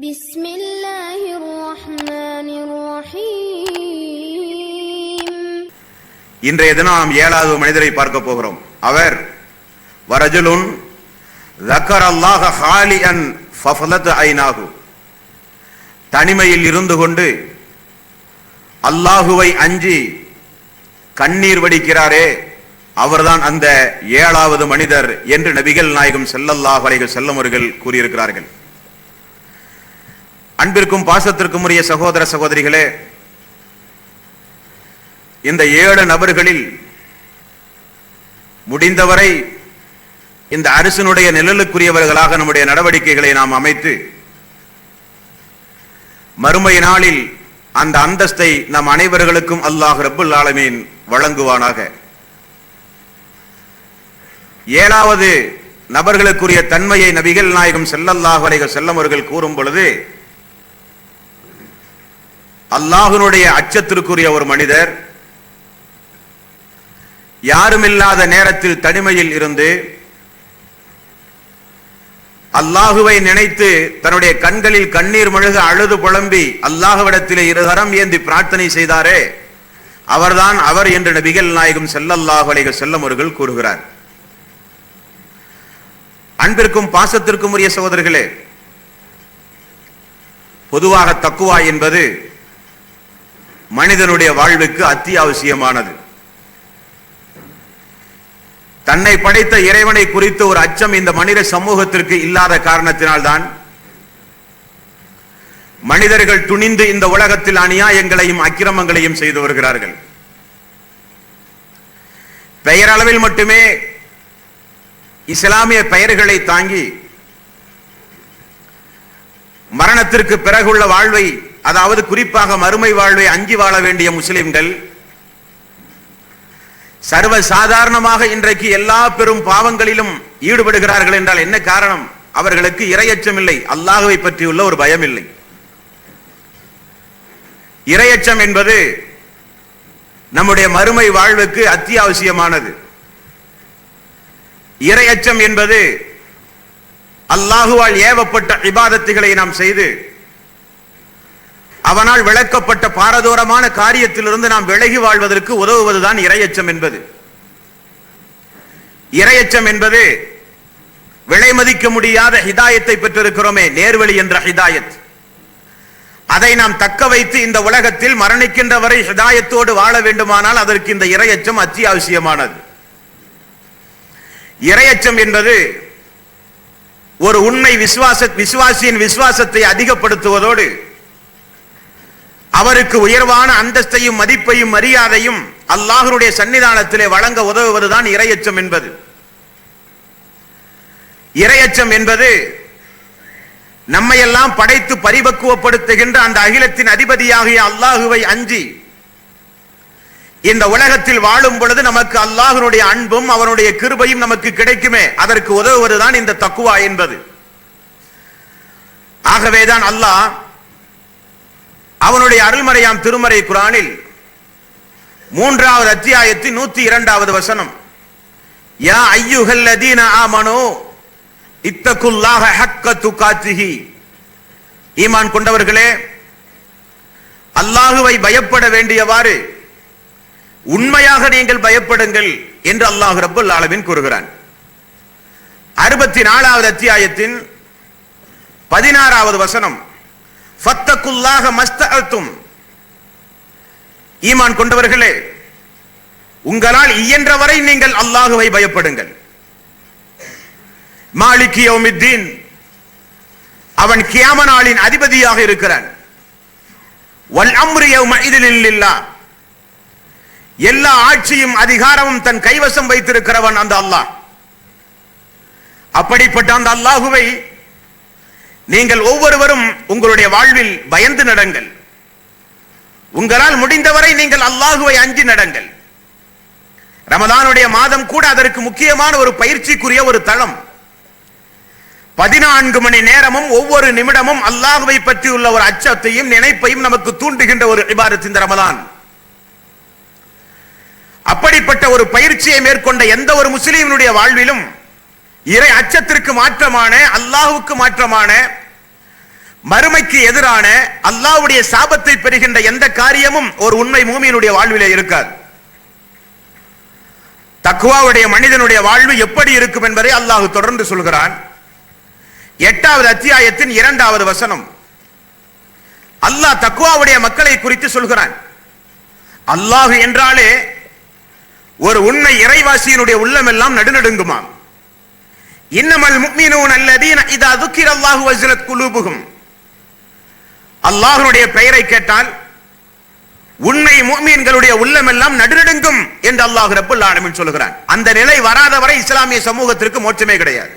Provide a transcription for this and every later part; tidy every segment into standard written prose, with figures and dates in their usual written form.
பிஸ்மில்லாஹிர் ரஹ்மானிர் ரஹீம். இன்றைய தினம் நாம் 7வது மனிதரை பார்க்க போகிறோம். அவர் வரஜுலுன் ذكرல்லாஹ ஹாலிஅன் ஃபஃலத் ஐனாஹு, தனிமையில் இருந்து கொண்டு அல்லாஹுவை அஞ்சி கண்ணீர் வடிக்கிறாரே அவர்தான் அந்த 7வது மனிதர் என்று நபிகள் நாயகம் ஸல்லல்லாஹு அலைஹி வஸல்லம் அவர்கள் கூறியிருக்கிறார்கள். அன்பிற்கும் பாசத்திற்கும் உரிய சகோதர சகோதரிகளே, இந்த 7 நபர்களில் முடிந்தவரை இந்த அரசினுடைய நிழலுக்குரியவர்களாக நம்முடைய நடவடிக்கைகளை நாம் அமைத்து மறுமை நாளில் அந்த அந்தஸ்தை நம் அனைவர்களுக்கும் அல்லாஹ் ரப்புல் ஆலமீன் வழங்குவானாக. 7வது நபர்களுக்குரிய தன்மையை நபிகள் நாயகம் ஸல்லல்லாஹு அலைஹி வஸல்லம் அவர்கள் கூறும் பொழுது, அல்லாஹ்வினுடைய அச்சத்திற்குரிய ஒரு மனிதர் யாருமில்லாத நேரத்தில் தனிமையில் இருந்து அல்லாஹுவை நினைத்து தன்னுடைய கண்களில் கண்ணீர் மழுக அழுது புலம்பி அல்லாஹ்விடத்திலே இருகரம் ஏந்தி பிரார்த்தனை செய்தாரே அவர்தான் அவர் என்று நபிகள் நாயகம் ஸல்லல்லாஹு அலைஹி வஸல்லம் அவர்கள் கூறுகிறார். அன்பிற்கும் பாசத்திற்கும் உரிய சகோதரர்களே, பொதுவாக தக்குவா என்பது மனிதனுடைய வாழ்வுக்கு அத்தியாவசியமானது. தன்னை படைத்த இறைவனை குறித்து ஒரு அச்சம் இந்த மனித சமூகத்திற்கு இல்லாத காரணத்தினால்தான் மனிதர்கள் துணிந்து இந்த உலகத்தில் அநியாயங்களையும் அக்கிரமங்களையும் செய்து வருகிறார்கள். பெயரளவில் மட்டுமே இஸ்லாமிய பெயர்களை தாங்கி மரணத்திற்கு பிறகுள்ள வாழ்வை, அதாவது குறிப்பாக மறுமை வாழ்வை அஞ்சி வாழ வேண்டிய முஸ்லிம்கள் சர்வ சாதாரணமாக இன்றைக்கு எல்லா பெரும் பாவங்களிலும் ஈடுபடுகிறார்கள் என்றால் என்ன காரணம்? அவர்களுக்கு இறையச்சம் இல்லை, அல்லாஹ்வை பற்றியுள்ள ஒரு பயம் இல்லை. இறையச்சம் என்பது நம்முடைய மறுமை வாழ்வுக்கு அத்தியாவசியமானது. இறையச்சம் என்பது அல்லாஹுவால் ஏவப்பட்ட இபாதத்துகளை நாம் செய்து அவனால் விளக்கப்பட்ட பாரதூரமான காரியத்திலிருந்து நாம் விலகி வாழ்வதற்கு உதவுவதுதான் இறையச்சம் என்பது. இறையச்சம் என்பது விலை மதிக்க முடியாத ஹிதாயத்தை பெற்றிருக்கிறோமே, நேர்வழி என்ற ஹிதாயத், அதை நாம் தக்க வைத்து இந்த உலகத்தில் மரணிக்கின்ற வரை ஹிதாயத்தோடு வாழ வேண்டுமானால் அதற்கு இந்த இறையச்சம் அத்தியாவசியமானது. இறையச்சம் என்பது ஒரு உண்மை விசுவாசியின் விசுவாசத்தை அதிகப்படுத்துவதோடு அவருக்கு உயர்வான அந்தஸ்தையும் மதிப்பையும் மரியாதையும் அல்லாஹ்வுடைய சன்னிதானத்திலே வழங்க உதவுவதுதான் இறையச்சம் என்பது. இறையச்சம் என்பது நம்மையெல்லாம் படைத்து பரிபக்குவப்படுத்துகின்ற அந்த அகிலத்தின் அதிபதியாகிய அல்லாஹுவை அஞ்சி இந்த உலகத்தில் வாழும் பொழுது நமக்கு அல்லாஹ்வுடைய அன்பும் அவனுடைய கிருபையும் நமக்கு கிடைக்குமே, அதற்கு உதவுவதுதான் இந்த தக்குவா என்பது. ஆகவேதான் அல்லாஹ் அவனுடைய அருள்மறையாம் திருமறை குர்ஆனில் 3வது அத்தியாயத்தின் 102வது வசனம், யா அய்யுஹல்லதீன ஆமனூ இத்தகுல்லாஹ ஹக்க துகாத்திஹி, ஈமான் கொண்டவர்களே அல்லாஹுவை பயப்பட வேண்டியவாறு உண்மையாக நீங்கள் பயப்படுங்கள் என்று அல்லாஹ் ரப்புல் ஆலமீன் கூறுகிறான். 64வது அத்தியாயத்தின் 16வது வசனம், ஃபத்தகுல்லாஹ மஸ்தஅத்தும், ஈமான் கொண்டவர்களே உங்களால் இயன்றவரை நீங்கள் அல்லாஹுவை பயப்படுங்கள். மாலிகி யௌமித்தீன், அவன் கியாம நாளின் அதிபதியாக இருக்கிறான். வல் அம்ரு யௌமஇதின் லில்லாஹ், எல்லா ஆட்சியும் அதிகாரமும் தன் கைவசம் வைத்திருக்கிறவன் அந்த அல்லாஹ். அப்படிப்பட்ட அந்த அல்லாஹுவை நீங்கள் ஒவ்வொருவரும் உங்களுடைய வாழ்வில் பயந்து நடங்கள். உங்களால் முடிந்தவரை நீங்கள் அல்லாஹுவை அஞ்சி நடங்கள். ரமதானுடைய மாதம் கூட அதற்கு முக்கியமான ஒரு பயிற்சிக்குரிய ஒரு தளம். 14 மணி நேரமும் ஒவ்வொரு நிமிடமும் அல்லாஹுவை பற்றி உள்ள ஒரு அச்சத்தையும் நினைப்பையும் நமக்கு தூண்டுகின்ற ஒரு இபாதத் இந்த ரமதான். அப்படிப்பட்ட ஒரு பயிற்சியை மேற்கொண்ட எந்த ஒரு முஸ்லிமினுடைய வாழ்விலும் இறை அச்சத்திற்கு மாற்றமான, அல்லாஹுக்கு மாற்றமான மறுமைக்கு எதிரான அல்லாஹ்வுடைய சாபத்தை பெறுகின்ற எந்த காரியமும் ஒரு உண்மை மூமியினுடைய வாழ்விலே இருக்காது. தக்வாவுடைய மனிதனுடைய வாழ்வு எப்படி இருக்கும் என்பதை அல்லாஹ் தொடர்ந்து சொல்கிறான். 8வது அத்தியாயத்தின் 2வது வசனம். அல்லாஹ் தக்வாவுடைய மக்களை குறித்து சொல்கிறான். அல்லாஹ் என்றாலே ஒரு உண்மை இறைவாசியினுடைய உள்ளமெல்லாம் நடுநடுங்குமாம். இன்னமல் முஃமினூன அல்லதீன இதா ذுக்கிரல்லாஹு வஜலத் குலூபுஹும். அல்லாஹ்வுடைய பெயரை கேட்டால் உண்மை முஃமின்களுடைய உள்ளமெல்லாம் நடுநடுங்கும் என்று அல்லாஹ் ரப்பல் ஆலமீன் சொல்கிறான். அந்த நிலை வராத வரை இஸ்லாமிய சமூகத்திற்கு மோட்சமே கிடையாது.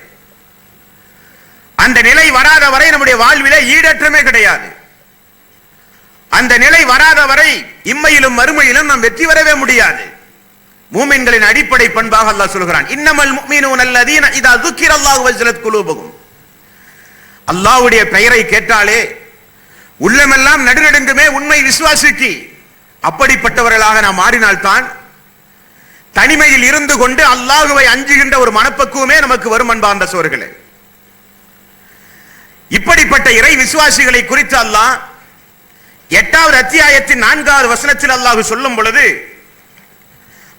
அந்த நிலை வராத வரை நம்முடைய வாழ்விலே ஈடற்றமே கிடையாது. அந்த நிலை வராத வரை இம்மையிலும் மறுமையிலும் நாம் வெற்றி பெறவே முடியாது. மூமின்களின் அடிப்படை பண்பாக அல்லாஹ் சொல்கிறான். இன்னமல் முஃமினூன அல்லதீன இதா ذுக்கிரல்லாஹு வஜலத் குலூபுஹும். அல்லாஹ்வுடைய பெயரை கேட்டாலே உள்ளமெல்லாம் நடுநடுங்குமே உண்மை விசுவாசிக்கு. அப்படிப்பட்டவர்களாக நாம் மாறினால்தான் தனிமையில் இருந்து கொண்டு அல்லாஹ்வை அஞ்சுகின்ற ஒரு மனப்பக்குவமே நமக்கு வரும் அன்பார்ந்த சோர்களே. இப்படிப்பட்ட இறை விசுவாசிகளை குறித்து அல்லாஹ் 8வது அத்தியாயத்தின் 4வது வசனத்தில் அல்லாஹ் சொல்லும் பொழுது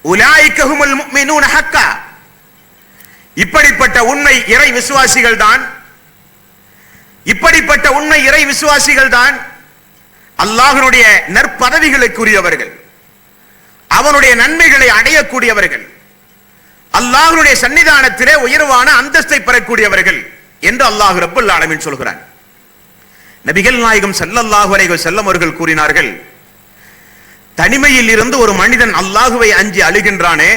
உலாயிக ஹுமுல் முஃமினூன ஹக்கா. இப்படிப்பட்ட உண்மை இறை விசுவாசிகள் தான், இப்படிப்பட்ட உண்மை இறை விசுவாசிகள் தான் அல்லாஹ்வுடைய நற்பதவிகளுக்குரியவர்கள், அவனுடைய நன்மைகளை அடையக்கூடியவர்கள், அல்லாஹ்வுடைய சன்னிதானத்திலே உயர்வான அந்தஸ்தை பெறக்கூடியவர்கள் என்று அல்லாஹ் ரப்பல் ஆலமீன் சொல்கிறான். நபிகள் நாயகம் ஸல்லல்லாஹு அலைஹி வஸல்லம் அவர்கள் கூறினார்கள், தனிமையில் இருந்து ஒரு மனிதன் அல்லாஹ்வை அஞ்சி அழுகின்றானே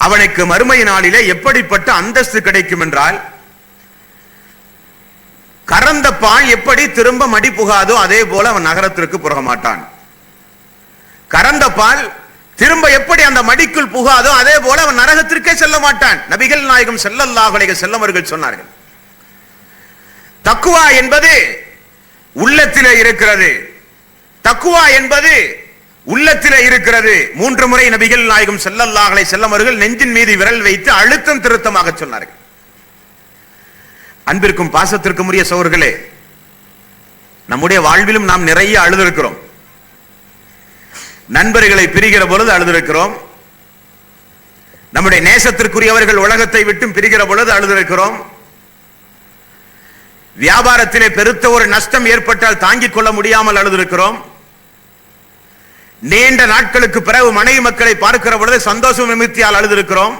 அவனுக்கு மறுமை நாளிலே எப்படிப்பட்ட அந்தஸ்து கிடைக்கும் என்றால், கறந்த பால் எப்படி திரும்ப மடி புகாதோ அதே போல அவன் நகரத்திற்கு புக மாட்டான். கறந்த பால் திரும்ப எப்படி அந்த மடிக்குள் புகாதோ அதே போல அவன் நரகத்திற்கே செல்ல மாட்டான். நபிகள் நாயகம் ஸல்லல்லாஹு அலைஹி வஸல்லம் அவர்கள் சொன்னார்கள். தக்வா என்பது உள்ளத்திலே இருக்கிறது. தக்வா என்பது உள்ளத்திலே இருக்கிறது. 3 முறை நபிகள் நாயகம் ஸல்லல்லாஹு அலைஹி வஸல்லம் அவர்கள் நெஞ்சின் மீது விரல் வைத்து அழுத்தம் திருத்தமாக சொன்னார்கள். அன்பிற்கும் பாசத்திற்கும் உரிய சகோதரர்களே, நம்முடைய வாழ்விலும் நாம் நிறைய அழுதிருக்கிறோம். நண்பர்களை பிரிகிற பொழுது அழுதிருக்கிறோம். நம்முடைய நேசத்திற்குரியவர்கள் உலகத்தை விட்டும் பிரிகிற பொழுது அழுதிருக்கிறோம். வியாபாரத்திலே பெருத்த ஒரு நஷ்டம் ஏற்பட்டால் தாங்கிக் கொள்ள முடியாமல் அழுதிருக்கிறோம். நீண்ட நாட்களுக்கு பிறகு மனைவி மக்களை பார்க்கிற பொழுது சந்தோஷம் நிமித்தியால் அழுதிருக்கிறோம்.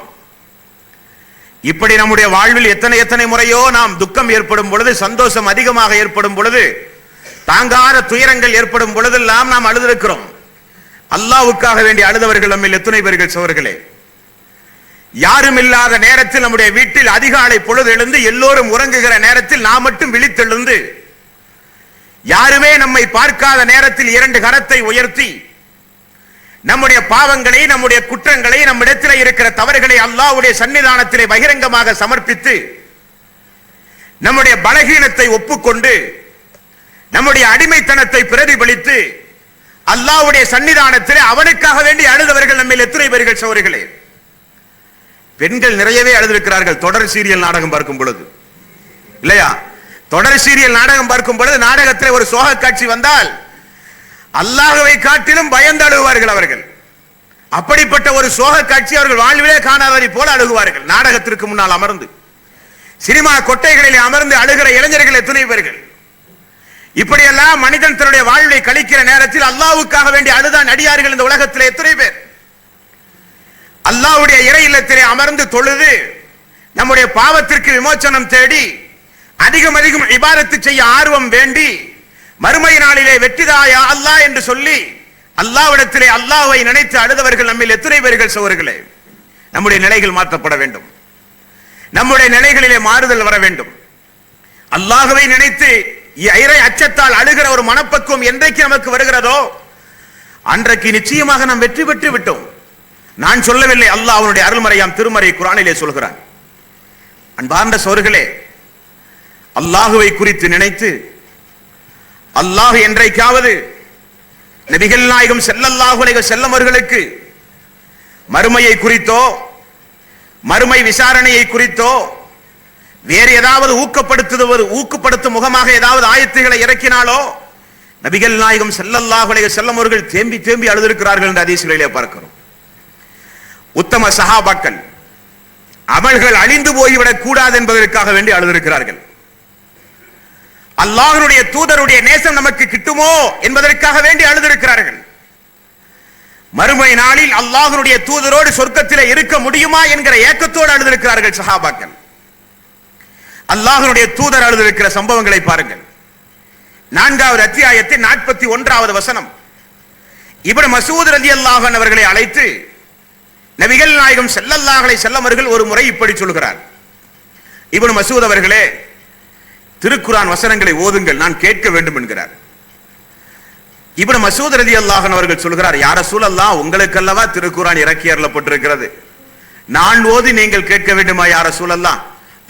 இப்படி நம்முடைய வாழ்வில் எத்தனை எத்தனை முறையோ நாம் துக்கம் ஏற்படும் பொழுது, சந்தோஷம் அதிகமாக ஏற்படும் பொழுது, தாங்காத துயரங்கள் ஏற்படும் பொழுதெல்லாம் நாம் அழுதிருக்கிறோம். அல்லாஹ்வுக்காக வேண்டி அழுதவர்கள் நம்மில் எத்தனை பேர்கள் சோர்களே? யாரும் இல்லாத நேரத்தில் நம்முடைய வீட்டில் அதிகாலை பொழுது எழுந்து எல்லோரும் உறங்குகிற நேரத்தில் நாம் மட்டும் விழித்தெழுந்து, யாருமே நம்மை பார்க்காத நேரத்தில் 2 கரத்தை உயர்த்தி நம்முடைய பாவங்களை, நம்முடைய குற்றங்களை, நம்மிடத்தில் இருக்கிற தவறுகளை அல்லாஹ்வுடைய சன்னிதானத்திலே பகிரங்கமாக சமர்ப்பித்து நம்முடைய பலகீனத்தை ஒப்புக்கொண்டு நம்முடைய அடிமைத்தனத்தை பிரதிபலித்து அல்லாஹ்வுடைய சன்னிதானத்திலே அவனுக்காக வேண்டி அழுதவர்கள் நம்மில் எத்தனை பேர்கள் சகோதரர்களே? பெண்கள் நிறையவே அழுதிருக்கிறார்கள் தொடர் சீரியல் நாடகம் பார்க்கும் பொழுது, இல்லையா? தொடர் சீரியல் நாடகம் பார்க்கும் பொழுது நாடகத்தில் ஒரு சோக காட்சி வந்தால் அல்லாஹ்வை காட்டிலும் பயந்து அழுகுவார்கள் அவர்கள். அப்படிப்பட்ட ஒரு சோக காட்சி அவர்கள் வாழ்விலே காணாததை போல அழுகுவார்கள். நாடகத்திற்கு முன்னால் அமர்ந்து, சினிமா கொட்டைகளில் அமர்ந்து அழுகிற இளைஞர்கள் எத்தனை பேர்கள்? இப்படியெல்லாம் மனிதன் தன்னுடைய வாழ்வை கழிக்கிற நேரத்தில் அல்லாஹ்வுக்காக வேண்டி அழுதான் அடியார்கள் இந்த உலகத்தில் எத்தனை பேர்? அல்லாஹ்வுடைய இறை இல்லத்திலே அமர்ந்து தொழுது நம்முடைய பாவத்திற்கு விமோசனம் தேடி அதிகம் அதிகம் இபாதத்து செய்ய ஆர்வம் வேண்டி மறுமை நாளிலே வெற்றிதாயா அல்லாஹ் என்று சொல்லி அல்லாஹ்விடத்திலே அல்லாஹ்வை நினைத்து அழுதவர்கள் நம்மில் எத்தனை பேர்கள் சகோதரர்களே? நம்முடைய நிலைகள் மாற்றப்பட வேண்டும். நம்முடைய நிலைகளிலே மாறுதல் வர வேண்டும். அல்லாஹ்வை நினைத்து இறை அச்சத்தால் அழுகிற ஒரு மனப்பக்குவம் என்றைக்கு நமக்கு வருகிறதோ அன்றைக்கு நிச்சயமாக நாம் வெற்றி பெற்று விட்டோம். நான் சொல்லவில்லை, அல்லாஹ் அவனுடைய அருள்மறையாம் திருமறை குர்ஆனிலே சொல்கிறான். அன்பார்ந்த சகோதரர்களே, அல்லாஹ்வை குறித்து நினைத்து அல்லாஹ் என்றைக்காவது நபிகள் நாயகம் ஸல்லல்லாஹு அலைஹி வஸல்லம் அவர்களுக்கு மறுமையை குறித்தோ, மறுமை விசாரணையை குறித்தோ, வேறு ஏதாவது ஊக்கப்படுத்தும் முகமாக ஏதாவது ஆயத்துகளை இறக்கினாலோ நபிகள் நாயகம் ஸல்லல்லாஹு அலைஹி வஸல்லம் அவர்கள் தேம்பி தேம்பி அழுதிருக்கிறார்கள் என்ற ஹதீஸ்களிலே பார்க்கிறோம். உத்தம சஹாபாக்கள் அமல்கள் அழிந்து போய்விடக் கூடாது என்பதற்காக வேண்டி அழுதிருக்கிறார்கள். அல்லாஹ்வுடைய தூதருடைய நேசம் நமக்கு கிட்டுமோ என்பதற்காக வேண்டி அழுதிருக்கிறார்கள். மறுமை நாளில் அல்லாஹ்வுடைய தூதரோடு சொர்க்கத்திலே இருக்க முடியுமா என்கிற ஏக்கத்தோடு அழுதிருக்கிறார்கள் சஹாபாக்கள். அல்லாஹ்வுடைய தூதர் அழுதிருக்கிற சம்பவங்களை பாருங்கள். 4வது அத்தியாயத்தின் 41வது வசனம். இப்னு மஸ்ஊத் ரலியல்லாஹு அன்ஹு அவர்களை அழைத்து நபிகள் நாயகம் ஸல்லல்லாஹு அலைஹி வஸல்லம் அவர்கள் ஒரு முறை இப்படி சொல்கிறார், இப்னு மஸ்ஊத் அவர்களே, திருக்குர்ஆன் வசனங்களை ஓதுங்கள், நான் கேட்க வேண்டும் என்கிறார். இப்னு மஸ்ஊத் ரலியல்லாஹு அன்ஹு அவர்கள் சொல்கிறார், யா ரசூலல்லாஹ், உங்களுக்கு அல்லவா திருக்குர்ஆன் இறக்கி அருளப்பட்டிருக்கிறது, நான் ஓதி நீங்கள் கேட்க வேண்டுமா யா ரசூலல்லாஹ்?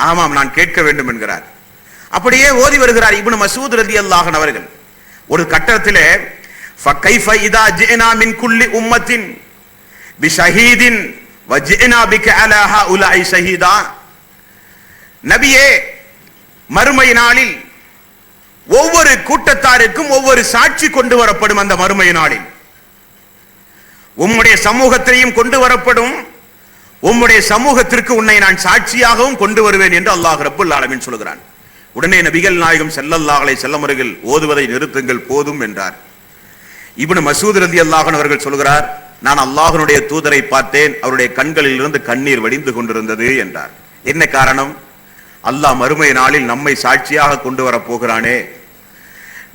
ஆமாம், நான் கேட்க வேண்டும் என்கிறார். அப்படியே ஓதி வருகிறார் இப்னு மஸ்ஊத் ரலியல்லாஹு அன்ஹு அவர்கள். ஒரு கட்டத்திலே ஃபகைஃப இதா ஜினா மின் குல்லி உம்மத்தின் பிஷஹீதின் வஜினா பிக அலா ஹஉலாஇ ஷஹீதா. நபியே, மறுமை நாளில் ஒவ்வொரு கூட்டத்தாருக்கும் ஒவ்வொரு சாட்சி கொண்டு வரப்படும். அந்த மறுமை நாளில் உம்முடைய சமூகத்தையும் கொண்டு வரப்படும், உம்முடைய சமூகத்திற்கு உன்னை நான் சாட்சியாகவும் கொண்டு வருவேன் என்று அல்லாஹ் ரப்புல் ஆலமீன் சொல்கிறான். உடனே நபிகள் நாயகம் ஸல்லல்லாஹு அலைஹி வஸல்லம் அவர்கள் ஓதுவதை நிறுத்துங்கள், போதும் என்றார். இப்னு மஸ்ஊத் ரலியல்லாஹு அன்ஹு அவர்கள் சொல்கிறார், நான் அல்லாஹ்வுடைய தூதரை பார்த்தேன், அவருடைய கண்களில் இருந்து கண்ணீர் வடிந்து கொண்டிருந்தது என்றார். என்ன காரணம்? அல்லாஹ் மறுமை நாளில் நம்மை சாட்சியாக கொண்டு வர போகிறானே,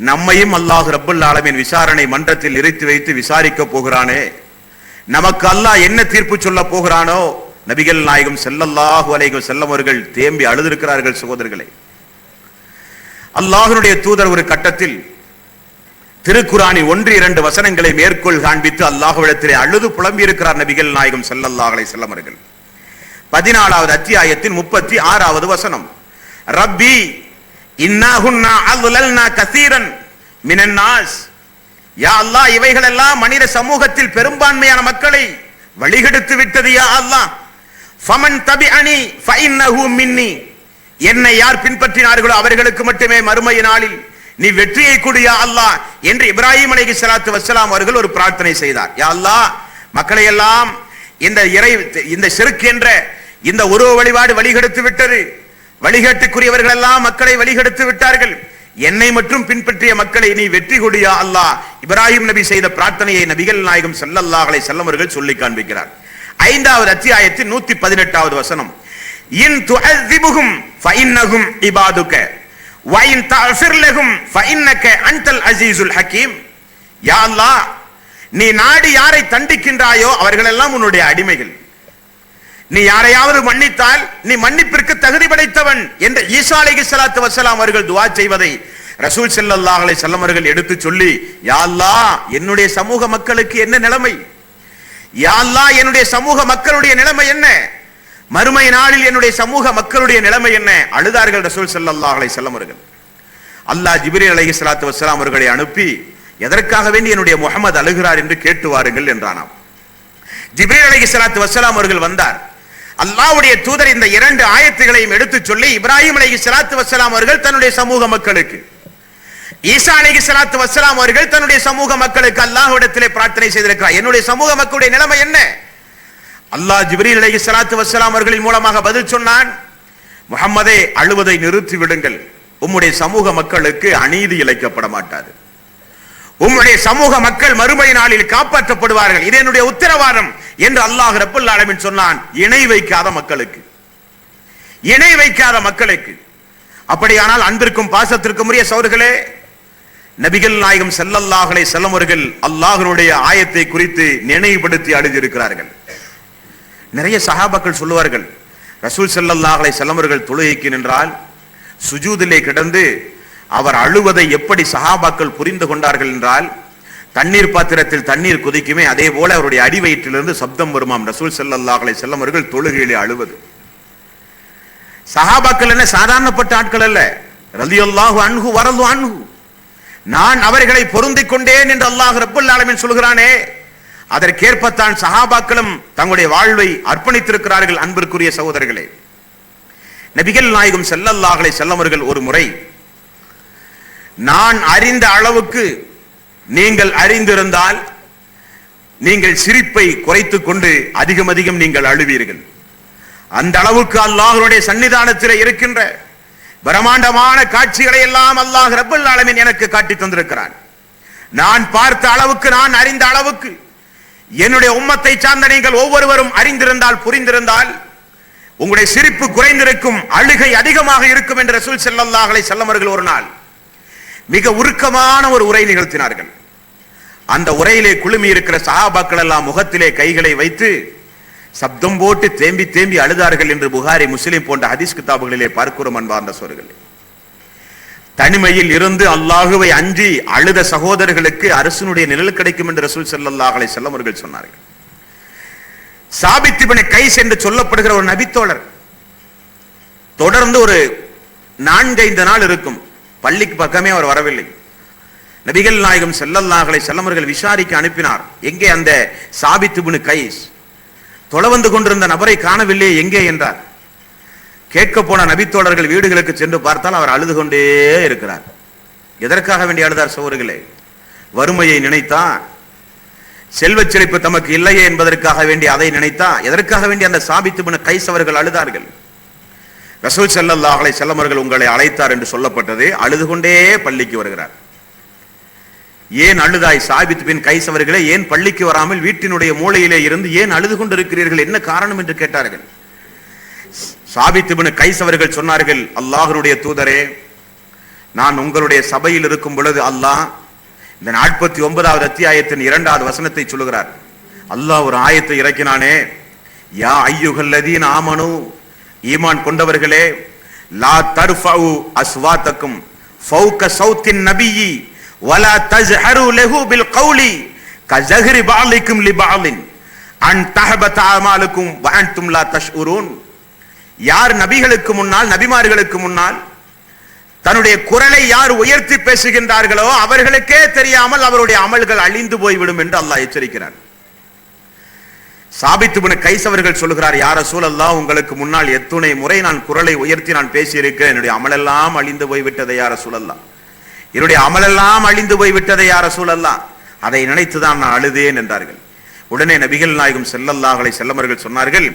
நம்மையும் அல்லாஹ் ரப்புல் ஆலமீன் விசாரணை மன்றத்தில் நிறுத்தி வைத்து விசாரிக்க போகிறானே, நமக்கு அல்லாஹ் என்ன தீர்ப்பு சொல்ல போகிறானோ. நபிகள் நாயகம் ஸல்லல்லாஹு அலைஹி வஸல்லம் அவர்கள் தேம்பி அழுதிருக்கிறார்கள். சகோதரர்களே, அல்லாஹ்வுடைய தூதர் ஒரு கட்டத்தில் திருக்குர்ஆனின் 1-2 வசனங்களை மேற்கோள் காண்பித்து அல்லாஹ்விடத்திலே அழுது புலம்பி இருக்கிறார் நபிகள் நாயகம் ஸல்லல்லாஹு அலைஹி வஸல்லம் அவர்கள். 14வது அத்தியாயத்தின் 36வது வசனம். ரப்பி இன்னாஹுன்னா அضللنا கஸீரன் மினன் நாஸ். யா அல்லாஹ், இவைகள் எல்லாம் மனித சமூகத்தில் பெரும்பான்மையான மக்களை வழிகெடுத்து விட்டது. யா அல்லாஹ், ஃபமன் தபிஅனி ஃபஇன்னஹு மின்னி. என்னை யார் பின்பற்றினார்களோ அவர்களுக்கு மட்டுமே மறுமை நாளில் நீ வெற்றியை கொடு யா அல்லாஹ் என்று இப்ராஹிம் அலைஹிஸ்ஸலாத்து வஸ்ஸலாம் அவர்கள் ஒரு பிரார்த்தனை செய்தார். யா அல்லாஹ், மக்களை எல்லாம் இந்த ஷிர்க் என்ற இந்த உருவ வழிபாடு வழிகெடுத்து விட்டது, வழிகேட்டுக்குரியவர்கள் எல்லாம் மக்களை வழிகெடுத்து விட்டார்கள், என்னை மட்டும் பின்பற்றிய மக்களை நீ வெற்றி கொடு யா அல்லாஹ். இப்ராஹிம் நபி செய்த பிரார்த்தனையை நபிகள் நாயகம் ஸல்லல்லாஹு அலைஹி வஸல்லம் அவர்கள் சொல்லி காண்பிக்கிறார். 5வது அத்தியாயத்தின் 118வது வசனம். இன் துஅذிபுஹும் ஃபஇன்னஹும் இபாதுக வ இன் தஃபிர் லஹும் ஃபஇன்னக அன்தல் அஸீஸுல் ஹகீம். யா அல்லாஹ், நீ நாடி யாரை தண்டிக்கின்றாயோ அவர்கள் எல்லாம் உன்னுடைய அடிமைகள், நீ யாரையாவது மன்னித்தால் நீ மன்னிப்பிற்கு தகுதி படைத்தவன் என்று ஈசா அலைஹிஸ்ஸலாத்து வஸ்ஸலாம் அவர்கள் துஆ செய்வதை ரசூல் ஸல்லல்லாஹு அலைஹி வஸல்லம் அவர்கள் எடுத்து சொல்லி, யா அல்லாஹ், என்னுடைய சமூக மக்களுக்கு என்ன நிலைமை, யா அல்லாஹ், என்னுடைய சமூக மக்களுடைய நிலைமை என்ன, மறுமை நாளில் என்னுடைய சமூக மக்களுடைய நிலைமை என்ன, அழுதார்கள் ரசூல் ஸல்லல்லாஹு அலைஹி வஸல்லம் அவர்கள். அல்லாஹ் ஜிப்ரீல் அலைஹிஸ்ஸலாத்து வஸ்ஸலாம் அவர்களை அனுப்பி எதற்காக வேண்டி என்னுடைய முஹம்மது அழுகிறார் என்று கேட்டு வாருங்கள் என்றானாம். ஜிப்ரீல் அலைஹிஸ்ஸலாத்து வஸ்ஸலாம் அவர்கள் வந்தார். அல்லாஹ்வுடைய தூதர் இந்த 2 ஆயத்துகளையும் எடுத்து சொல்லி இப்ராஹிம் அலைஹிஸ்ஸலாத்து வஸ்ஸலாம் அவர்கள் தன்னுடைய சமூக மக்களுக்கு, ஈசா அலைஹிஸ்ஸலாத்து வஸ்ஸலாம் அவர்கள் தன்னுடைய சமூக மக்களுக்கு அல்லாஹ்விடத்திலே பிரார்த்தனை செய்திருக்கிறார். என்னுடைய சமூக மக்களுடைய நிலைமை என்ன? அல்லாஹ் ஜிப்ரீல் அலைஹிஸ்ஸலாத்து வஸ்ஸலாம் அவர்களின் மூலமாக பதில் சொன்னான், முஹம்மதே, அழுவதை நிறுத்தி விடுங்கள், உம்முடைய சமூக மக்களுக்கு அநீதி இழைக்கப்பட மாட்டாது, உம்முடைய சமூக மக்கள் மறுமை நாளில் காப்பாற்றப்படுவார்கள், இது என்னுடைய உத்தரவாதம் என்று அல்லாஹ் ரப்புல் ஆலமீன் சொன்னான். இணை வைக்காத மக்களுக்கு, இணை வைக்காத மக்களுக்கு. அப்படியானால் அன்பிற்கும் பாசத்திற்கும் உரிய சகோதரர்களே, நபிகள் நாயகம் ஸல்லல்லாஹு அலைஹி வஸல்லம் அவர்கள் அல்லாஹ்வுடைய ஆயத்தை குறித்து நினைவுபடுத்தி அழுதிருக்கிறார்கள். நிறைய சஹாபாக்கள் சொல்லுவார்கள், ரசூல் ஸல்லல்லாஹு அலைஹி வஸல்லம் அவர்கள் தொழுகைக்கு நின்றால் சுஜூதிலே கிடந்து அவர் அழுவதை எப்படி சஹாபாக்கள் புரிந்து கொண்டார்கள் என்றால், தண்ணீர் பாத்திரத்தில் தண்ணீர் கொதிக்குமே அதே போல அவருடைய அடி வயிற்றிலிருந்து சப்தம் வருமாம் ரசூல் ஸல்லல்லாஹு அலைஹி வஸல்லம் அவர்கள் தொழுகையிலே அழுவது. சஹாபாக்கள் என்ன சாதாரணப்பட்ட ஆட்கள் அல்ல, ரலியல்லாஹு அன்ஹு வரது அன்ஹு, நான் அவர்களை பொருந்திக் கொண்டேன் என்று அல்லாஹ் ரப்புல் ஆலமீன் சொல்கிறானே, அதற்கேற்பத்தான் சஹாபாக்களும் தங்களுடைய வாழ்வை அர்ப்பணித்திருக்கிறார்கள். அன்பிற்குரிய சகோதரர்களே, நபிகள் நாயகம் ஸல்லல்லாஹு அலைஹி வஸல்லம் அவர்கள் ஒரு முறை, நான் அறிந்த அளவுக்கு நீங்கள் அறிந்திருந்தால் நீங்கள் சிரிப்பை குறைத்துக் கொண்டு அதிகம் அதிகம் நீங்கள் அழுவீர்கள். அந்த அளவுக்கு அல்லாஹ்வுடைய சன்னிதானத்தில் இருக்கின்ற பிரம்மாண்டமான காட்சிகளை எல்லாம் அல்லாஹ் ரப்பல் ஆலமீன் எனக்கு காட்டி தந்திருக்கிறான். நான் பார்த்த அளவுக்கு, நான் அறிந்த அளவுக்கு என்னுடைய உம்மத்தை சார்ந்த நீங்கள் ஒவ்வொருவரும் அறிந்திருந்தால், புரிந்திருந்தால் உங்களுடைய சிரிப்பு குறைந்திருக்கும், அழுகை அதிகமாக இருக்கும் என்று ரசூல் ஸல்லல்லாஹு அலைஹி வஸல்லம் அவர்கள் ஒரு நாள் மிக உருக்கமான ஒரு உரை நிகழ்த்தினார்கள். அந்த உரையிலே குழுமி இருக்கிற சஹாபாக்கள் எல்லாம் முகத்திலே கைகளை வைத்து சப்தம் போட்டு தேம்பி தேம்பி அழுதார்கள் என்று புகாரி, முஸ்லிம் போன்ற ஹதீஸ் கிதாபுகளிலே பார்க்கிறோம். அன்பார்ந்த சகோதரர்களே, தனிமையில் இருந்து அல்லாஹுவை அஞ்சி அழுத சகோதரர்களுக்கு அரசனுடைய நிழல் கிடைக்கும் என்று ரசூல் ஸல்லல்லாஹு அலைஹி வஸல்லம் அவர்கள் சொன்னார்கள். சாபித் இப்னு கைஸ் என்று சொல்லப்படுகிற ஒரு நபித்தோழர் தொடர்ந்து ஒரு 4-5 நாள் இருக்கும் பள்ளிக்கு பக்கமே அவர் வரவில்லை. நபிகள் நாயகம் ஸல்லல்லாஹு அலைஹி வஸல்லம் அவர்கள் விசாரிக்க அனுப்பினார். எங்கே அந்த சாபித் இப்னு கைஸ்? தொலை வந்து கொண்டிருந்த நபரை காணவில்லை, எங்கே என்றார். கேட்க போன நபித்தோழர்கள் வீடுகளுக்கு சென்று பார்த்தால் அவர் அழுது கொண்டே இருக்கிறார். எதற்காக வேண்டி அழுதார் சகோதரர்களே? வறுமையை நினைத்தா, செல்வச் செழிப்பு தமக்கு இல்லையே என்பதற்காக வேண்டி அதை நினைத்தா, எதற்காக வேண்டி அந்த சாபித் இப்னு கைஸ் அவர்கள் அழுதார்கள்? ரசூல் ஸல்லல்லாஹு அலைஹி வஸல்லம் அவர்கள் உங்களை அழைத்தார் என்று சொல்லப்பட்டது. அழுது கொண்டே பள்ளிக்கு வருகிறார். ஏன் அழுதாய் சாபித் பின் கைஸ் அவர்களே? ஏன் பள்ளிக்கு வராமல் வீட்டினுடைய மூலையிலே இருந்து ஏன் அழுது கொண்டிருக்கிறீர்கள்? என்ன காரணம் என்று கேட்டார்கள். சாபித் இப்னு கைஸ் அவர்கள் சொன்னார்கள், அல்லாஹ்வுடைய தூதரே, நான் உங்களுடைய சபையில் இருக்கும் பொழுது அல்லாஹ் இந்த 49வது அத்தியாயத்தின் 2வது வசனத்தை சொல்லுகிறார். அல்லாஹ் ஒரு ஆயத்தை இறக்கினானே, யா அய்யுஹல்லதீன ஆமனு, ஈமான் கொண்டவர்களே, லா தர்ஃபஉ அஸ்வாத்தக்கும் ஃபௌக சௌத்தின் நபியி வலா தஜ்ஹரு லஹு பில் கௌலி கஜஹரி பஅலிக்கும் லிபஅலின் அன் தஹபத அமாலுக்கும் வ அன்தும் லா தஷ்உரூன். யார் நபிகளுக்கு முன்னால், நபிமார்களுக்கு முன்னால் தன்னுடைய குரலை யார் உயர்த்தி பேசுகின்றார்களோ அவர்களுக்கே தெரியாமல் அவருடைய அமல்கள் அழிந்து போய்விடும் என்று அல்லாஹ் எச்சரிக்கிறார். சாபித் இப்னு கைஸ் அவர்கள் சொல்கிறார், யா ரசூலல்லாஹ், உங்களுக்கு முன்னால் எத்துணை முறை நான் குரலை உயர்த்தி நான் பேசியிருக்கிறேன், என்னுடைய அமலெல்லாம் அழிந்து போய்விட்டதை யா ரசூலல்லாஹ், என்னுடைய அமலெல்லாம் அழிந்து போய்விட்டதை யா ரசூலல்லாஹ், அதை நினைத்துதான் நான் அழுதேன் என்றார்கள். உடனே நபிகள் நாயகம் ஸல்லல்லாஹு அலைஹி வஸல்லம் அவர்கள் சொன்னார்கள்,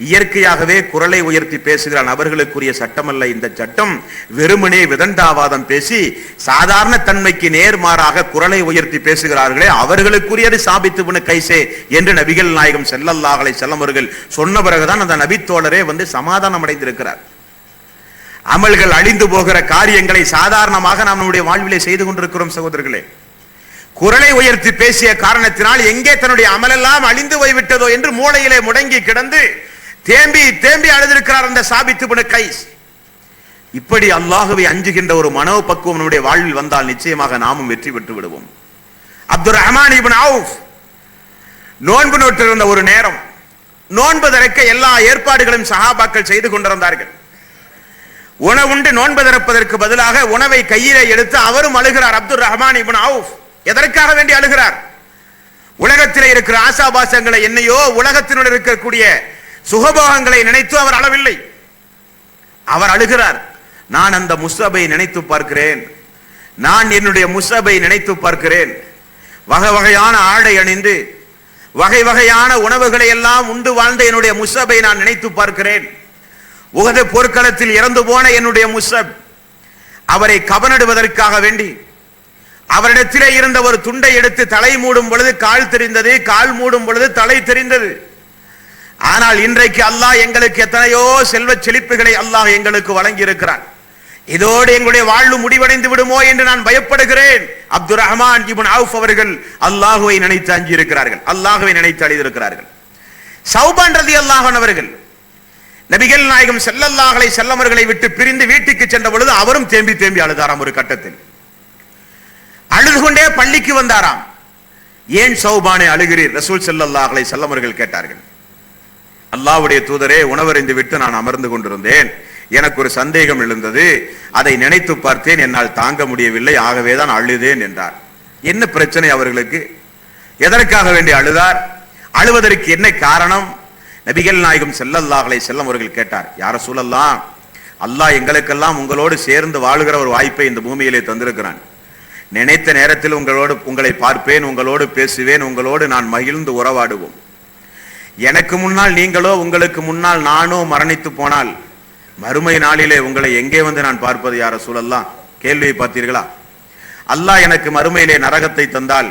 இயற்கையாகவே குரலை உயர்த்தி பேசுகிற நபர்களுக்குரிய சட்டம் அல்ல இந்த சட்டம். வெறுமனே விதண்டாவாதம் பேசி சாதாரண தன்மைக்கு நேர்மாறாக குரலை உயர்த்தி பேசுகிறார்களே அவர்களுக்குரியது சாபித் இப்னு கைஸே என்று நபிகள் நாயகம் ஸல்லல்லாஹு அலைஹி வஸல்லம் அவர்கள் சொன்ன பிறகுதான் அந்த நபித்தோழரே வந்து சமாதானம் அடைந்திருக்கிறார். அமல்கள் அழிந்து போகிற காரியங்களை சாதாரணமாக நாம் நம்முடைய வாழ்விலே செய்து கொண்டிருக்கிறோம் சகோதரர்களே. குரலை உயர்த்தி பேசிய காரணத்தினால் எங்கே தன்னுடைய அமலெல்லாம் அழிந்து போய்விட்டதோ என்று மூளையிலே முடங்கி கிடந்து தேம்பி தேம்பி அழுதிருக்கிறார் அந்த சாபித் இப்னு கைஸ். இப்படி அல்லாஹ்வை அஞ்சுகின்ற ஒரு மனோபக்குவம் நம்முடைய வாழ்வில் வந்தால் நிச்சயமாக நாமும் வெற்றி பெற்று விடுவோம். அப்துர் ரஹ்மான் இப்னு அவுஃப் நோன்பு நோட்டிருந்த ஒரு நேரம், நோன்பு திறக்க எல்லா ஏற்பாடுகளும் சஹாபாக்கள் செய்து கொண்டிருந்தார்கள். உணவுண்டு நோன்பு திறப்பதற்கு பதிலாக உணவை கையிலே எடுத்து அவரும் அழுகிறார். அப்துர் ரஹ்மான் இப்னு அவுஃப் எதற்காக வேண்டி அழுகிறார்? உலகத்திலே இருக்கிற ஆசாபாசங்களை, என்னையோ உலகத்தினுள் இருக்கக்கூடிய சுகபோகங்களை நினைத்து அவர் அழவில்லை. அவர் அழுகிறார், நான் அந்த முஸ்அபை நினைத்து பார்க்கிறேன், நான் என்னுடைய முஸ்அபை நினைத்து பார்க்கிறேன். வகை வகையான ஆடை அணிந்து வகை வகையான உணவுகளை எல்லாம் உண்டு வாழ்ந்த என்னுடைய முஸ்அபை நான் நினைத்து பார்க்கிறேன். உஹது போர்க்களத்தில் இறந்து போன என்னுடைய முஸ்அப், அவரை கபனிடுவதற்காக வேண்டி அவரிடத்திலே இருந்த ஒரு துண்டை எடுத்து தலை மூடும் பொழுது கால் தெரிந்தது, கால் மூடும் பொழுது தலை தெரிந்தது. ஆனால் இன்றைக்கு அல்லாஹ் எங்களுக்கு எத்தனையோ செல்வ செழிப்புகளை அல்லாஹ் எங்களுக்கு வழங்கி இருக்கிறான். இதோடு எங்களுடைய வாழ்வு முடிவடைந்து விடுமோ என்று நான் பயப்படுகிறேன். அப்துர் ரஹ்மான் இப்னு அவுஃப் அவர்கள் அல்லாஹ்வை நினைத்து அஞ்சி இருக்கிறார்கள், அல்லாஹ்வை நினைத்து அழுதிருக்கிறார்கள். சௌபான் ரலியல்லாஹு அன்ஹு அவர்கள் நபிகள் நாயகம் ஸல்லல்லாஹு அலைஹி வஸல்லம் அவர்களை விட்டு பிரிந்து வீட்டுக்கு சென்ற பொழுது அவரும் தேம்பி தேம்பி அழுதாராம். ஒரு கட்டத்தில் அழுது கொண்டே பள்ளிக்கு வந்தாராம். ஏன் சௌபானே அழுகிறீர்? ரசூல் ஸல்லல்லாஹு அலைஹி வஸல்லம் அவர்கள் கேட்டார்கள். அல்லாஹ்வுடைய தூதரே, உணவருந்தி விட்டு நான் அமர்ந்து கொண்டிருந்தேன், எனக்கு ஒரு சந்தேகம் எழுந்தது, அதை நினைத்து பார்த்தேன், என்னால் தாங்க முடியவில்லை, ஆகவேதான் அழுதேன் என்றார். என்ன பிரச்சனை அவர்களுக்கு? எதற்காக வேண்டி அழுதார்? அழுவதற்கு என்ன காரணம்? நபிகள் நாயகம் ஸல்லல்லாஹு அலைஹி வஸல்லம் அவர்கள் கேட்டார், யா ரசூலல்லாஹ், அல்லாஹ் எங்களுக்கெல்லாம் உங்களோடு சேர்ந்து வாழுகிற ஒரு வாய்ப்பை இந்த பூமியிலே தந்திருக்கிறான். நினைத்த நேரத்தில் உங்களை பார்ப்பேன், உங்களோடு பேசுவேன், உங்களோடு நான் மகிழ்ந்து உறவாடுவோம். எனக்கு முன்னால் நீங்களோ உங்களுக்கு முன்னால் நானோ மரணித்து போனால் மறுமை நாளிலே உங்களை எங்கே வந்து நான் பார்ப்பது யா ரசூலல்லாஹ்? கேள்வியை பார்த்தீர்களா? அல்லாஹ் எனக்கு மறுமையிலே நரகத்தை தந்தால்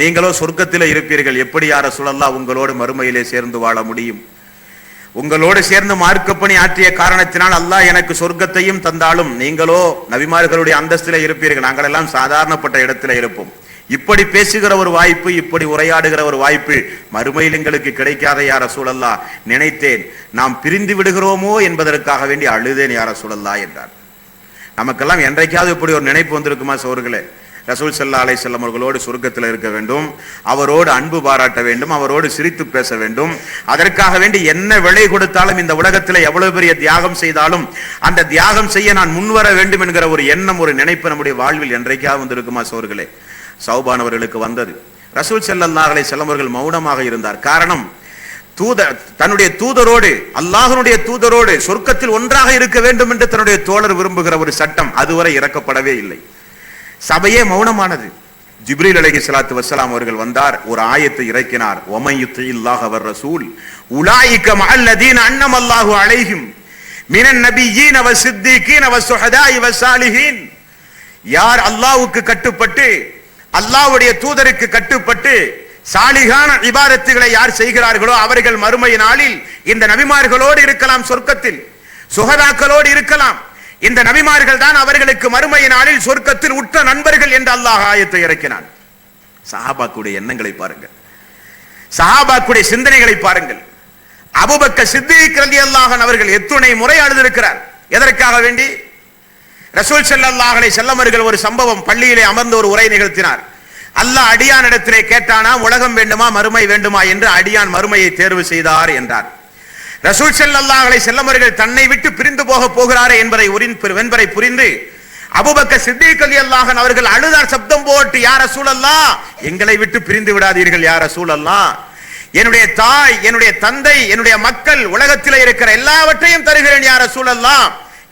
நீங்களோ சொர்க்கத்திலே இருப்பீர்கள், எப்படி யா ரசூலல்லாஹ் உங்களோடு மறுமையிலே சேர்ந்து வாழ முடியும்? உங்களோடு சேர்ந்து மார்க்கப்பணி ஆற்றிய காரணத்தினால் அல்லாஹ் எனக்கு சொர்க்கத்தையும் தந்தாலும் நீங்களோ நபிமார்களுடைய அந்தஸ்திலே இருப்பீர்கள், நாங்கள் எல்லாம் சாதாரணப்பட்ட இடத்துல இருப்போம். இப்படி பேசுகிற ஒரு வாய்ப்பு, இப்படி உரையாடுகிற ஒரு வாய்ப்பு மறுமையில் எங்களுக்கு கிடைக்காத யா ரசூலல்லாஹ். நினைத்தேன், நாம் பிரிந்து விடுகிறோமோ என்பதற்காக வேண்டி அழுதேன் யா ரசூலல்லாஹ் என்றார். நமக்கெல்லாம் என்றைக்காவது இப்படி ஒரு நினைப்பு வந்திருக்குமா சோர்களே? ரசூல் ஸல்லல்லாஹு அலைஹி வஸல்லம் அவர்களோடு சொர்க்கத்தில் இருக்க வேண்டும், அவரோடு அன்பு பாராட்ட வேண்டும், அவரோடு சிரித்து பேச வேண்டும். அதற்காக வேண்டி என்ன விலை கொடுத்தாலும், இந்த உலகத்தில் எவ்வளவு பெரிய தியாகம் செய்தாலும் அந்த தியாகம் செய்ய நான் முன்வர வேண்டும் என்கிற ஒரு எண்ணம், ஒரு நினைப்பு நம்முடைய வாழ்வில் என்றைக்காவது வந்திருக்குமா சோர்களே? சௌபான் அவர்களுக்கு வந்தது. ரசூல் ஸல்லல்லாஹு அலைஹி வஸல்லம் அவர்கள் மௌனமாக இருந்தார். காரணம், தன்னுடைய தூதரோடு, அல்லாஹ்வுடைய தூதரோடு சொர்க்கத்தில் ஒன்றாக இருக்க வேண்டும் என்று தன்னுடைய தோழர் விரும்புகிற ஒரு சட்டம் அதுவரை இறக்கப்படவே இல்லை. சபையே மௌனமானது. ஜிப்ரீல் அலைஹிஸ்ஸலாத்து வஸ்ஸலாம் அவர்கள் வந்தார், ஒரு ஆயத்தை இறக்கினார். வமை யுத்தில்லாஹ வர் ரசூல் உலாயிக மஅல்லதீன அன்னமல்லாஹு அலைஹிம் மினன் நபிய்யீன வஸ்ஸித்தீகீன வஸ்ஸுஹதாஇ வஸ்ஸாலிஹீன். யார் அல்லாஹ்வுக்கு கட்டுப்பட்டு, அல்லாஹ்வுடைய தூதருக்கு கட்டுப்பட்டு சாலிகான இபாதத்துகளை யார் செய்கிறார்களோ அவர்கள் மறுமை நாளில் இந்த நபிமார்களோடு இருக்கலாம், சொர்க்கத்தில் சுஹதாக்களோடு இருக்கலாம். இந்த நபிமார்கள் தான் அவர்களுக்கு மறுமை நாளில் சொர்க்கத்தில் உற்ற நண்பர்கள் என்று அல்லாஹ் ஆயத்தை இறக்கினான். சஹாபாக்குடைய எண்ணங்களை பாருங்கள், சஹாபாக்குடைய சிந்தனைகளை பாருங்கள். அபூபக்கர் சித்திக் ரலியல்லாஹு அன்ஹு அவர்கள் எத்துணை முறை அழுதிருக்கிறார். எதற்காக வேண்டி? ரசூல் ஸல்லல்லாஹு அலைஹி வஸல்லம் அவர்கள் ஒரு சம்பவம், பள்ளியிலே அமர்ந்து ஒரு உரை நிகழ்த்தினார். அல்லாஹ் அடியான் இடத்திலே கேட்டானா, உலகம் வேண்டுமா மறுமை வேண்டுமா என்று. அடியான் மறுமையை தேர்வு செய்தார் என்றார். ரசூல் ஸல்லல்லாஹு அலைஹி வஸல்லம் அவர்கள் தன்னை விட்டு பிரிந்து போகிறாரே என்பதை புரிந்து அபூபக்கர் சித்திக் ரலியல்லாஹு அன்ஹு அவர்கள் அழுதார், சப்தம் போட்டு, யா ரசூலல்லாஹ் எங்களை விட்டு பிரிந்து விடாதீர்கள் யா ரசூலல்லாஹ். என்னுடைய தாய், என்னுடைய தந்தை, என்னுடைய மக்கள், உலகத்திலே இருக்கிற எல்லாவற்றையும் தருகிறேன் யா ரசூலல்லாஹ்,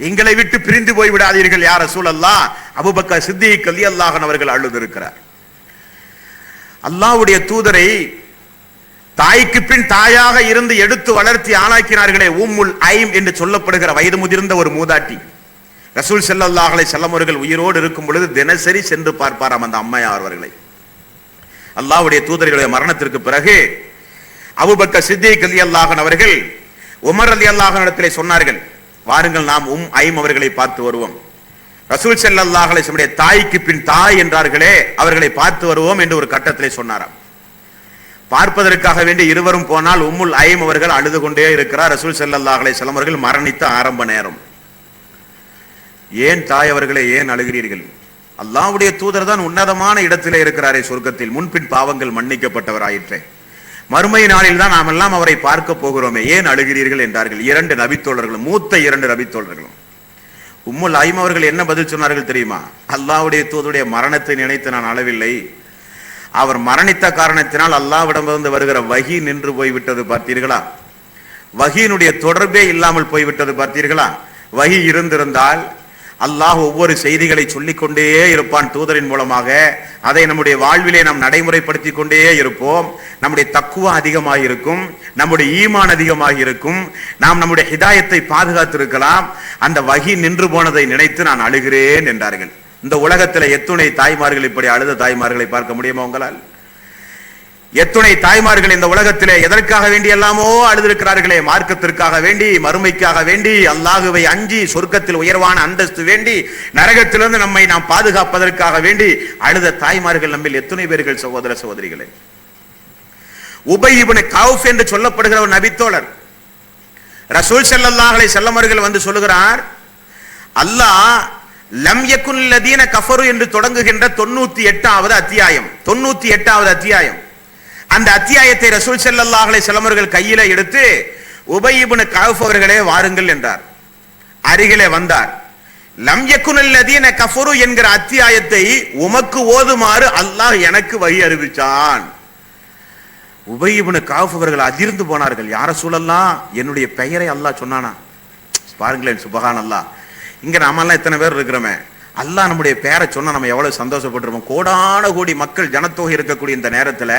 எங்களை விட்டு பிரிந்து போய் விடாதீர்கள் யா ரசூலல்லாஹ். அபூபக்கர் சித்திக் ரலியல்லாஹு அன்ஹு அவர்கள் அழுதிருக்கிறார். அல்லாஹ்வுடைய தூதரை தாய்க்கு பின் தாயாக இருந்து எடுத்து வளர்த்தி ஆளாக்கினார்களே, உம்முல் ஐம் என்று சொல்லப்படுகிற வயது முதிர்ந்த ஒரு மூதாட்டி. ரசூல் ஸல்லல்லாஹு அலைஹி வஸல்லம் அவர்கள் உயிரோடு இருக்கும் பொழுது தினசரி சென்று பார்ப்பாராம் அந்த அம்மையார் அவர்களை. அல்லாஹ்வுடைய தூதர்களுடைய மரணத்திற்கு பிறகு அபூபக்கர் சித்திக் ரலியல்லாஹு அன்ஹு அவர்கள் உமர் ரலியல்லாஹு அன்ஹு இடத்திலே சொன்னார்கள், வாருங்கள் நாம் ஐம் அவர்களை பார்த்து வருவோம். ரசூல் ஸல்லல்லாஹு அலைஹி வஸல்லம் தாய்க்கு பின் தாய் என்றார்களே, அவர்களை பார்த்து வருவோம் என்று ஒரு கட்டத்திலே சொன்னாராம். பார்ப்பதற்காக வேண்டி இருவரும் போனால் உம்முல் ஐம் அவர்கள் அழுது கொண்டே இருக்கிறார். ரசூல் ஸல்லல்லாஹு அலைஹி வஸல்லம் அவர்கள் மரணித்த ஆரம்ப நேரம். ஏன் தாய் அவர்களே ஏன் அழுகிறீர்கள்? அல்லாஹ்வுடைய தூதர் தான் உன்னதமான இடத்திலே இருக்கிறாரே சொர்க்கத்தில், முன்பின் பாவங்கள் மன்னிக்கப்பட்டவராயிற்றே, மறுமை நாளில் தான் நாம் எல்லாம் அவரை பார்க்க போகிறோமே, ஏன் அழுகிறீர்கள் என்றார்கள். இரண்டு நபித்தோழர்களும், மூத்த இரண்டு நபித்தோழர்களும். உம்முல் ஐம் அவர்கள் என்ன பதில் சொன்னார்கள் தெரியுமா? அல்லாஹ்வுடைய தூதருடைய மரணத்தை நினைத்து நான் அழவில்லை, அவர் மரணித்த காரணத்தினால் அல்லாஹ்விடமிருந்து வருகிற வஹி நின்று போய்விட்டது பார்த்தீர்களா, வஹியினுடைய தொடர்பே இல்லாமல் போய்விட்டது பார்த்தீர்களா. வஹி இருந்திருந்தால் அல்லாஹ் ஒவ்வொரு செய்திகளை சொல்லிக்கொண்டே இருப்பான் தூதரின் மூலமாக. அதை நம்முடைய வாழ்விலே நாம் நடைமுறைப்படுத்தி கொண்டே இருப்போம். நம்முடைய தக்குவா அதிகமாக இருக்கும், நம்முடைய ஈமான் அதிகமாக இருக்கும், நாம் நம்முடைய ஹிதாயத்தை பாதுகாத்திருக்கலாம். அந்த வஹி நின்று போனதை நினைத்து நான் அழுகிறேன் என்றார்கள். இந்த உலகத்தில் எத்துணை தாய்மார்கள் இப்படி அழுத தாய்மார்களை பார்க்க முடியுமா உங்களால்? எத்துணை தாய்மார்கள் இந்த உலகத்திலே எதற்காக வேண்டி எல்லாமோ அழுதிருக்கிறார்களே, மார்க்கத்திற்காக வேண்டி, மறுமைக்காக வேண்டி, அல்லாஹுவை அஞ்சி சொர்க்கத்தில் உயர்வான அந்தஸ்து வேண்டி, நரகத்திலிருந்து நம்மை நாம் பாதுகாப்பதற்காக வேண்டி அழுத தாய்மார்கள் நம்மில் எத்தனை பேர்கள் சகோதர சகோதரிகளே. உபய் இப்னு கௌஃப் என்று சொல்லப்படுகிற ஒரு நபித்தோழர் ரசூல் ஸல்லல்லாஹு அலைஹி வஸல்லம் அவர்கள் வந்து சொல்லுகிறார், அல்லாஹ் லம் யகுன் லதீன கஃபரு என்று தொடங்குகின்ற 98வது அத்தியாயம், 98வது அத்தியாயம், அந்த அத்தியாயத்தை ரசூல் ஸல்லல்லாஹு அலைஹி வஸல்லம் அவர்கள் கையில எடுத்து உபய் இப்னு கௌஃப் அவர்களே வாருங்கள் என்றார். அருகிலே வந்தார். லம் யகுன் லதீன கஃபரு என்கிற அத்தியாயத்தை உமக்கு ஓதுமாறு அல்லாஹ் எனக்கு வஹி அறிவிச்சான். உபய் இப்னு கௌஃப் அவர்கள் அதிர்ந்து போனார்கள். யா ரசூலல்லாஹ், என்னுடைய பெயரை அல்லாஹ் சொன்னானா? பாருங்களேன், சுப்ஹானல்லாஹ். இங்க நாமெல்லாம் எத்தனை பேர் இருக்கிறோமே, அல்லாஹ் நம்முடைய பேரை சொன்னா நம்ம எவ்வளவு சந்தோஷப்பட்டிருப்போம். கோடான கோடி மக்கள் ஜனத்தொகை இருக்கக்கூடிய இந்த நேரத்துல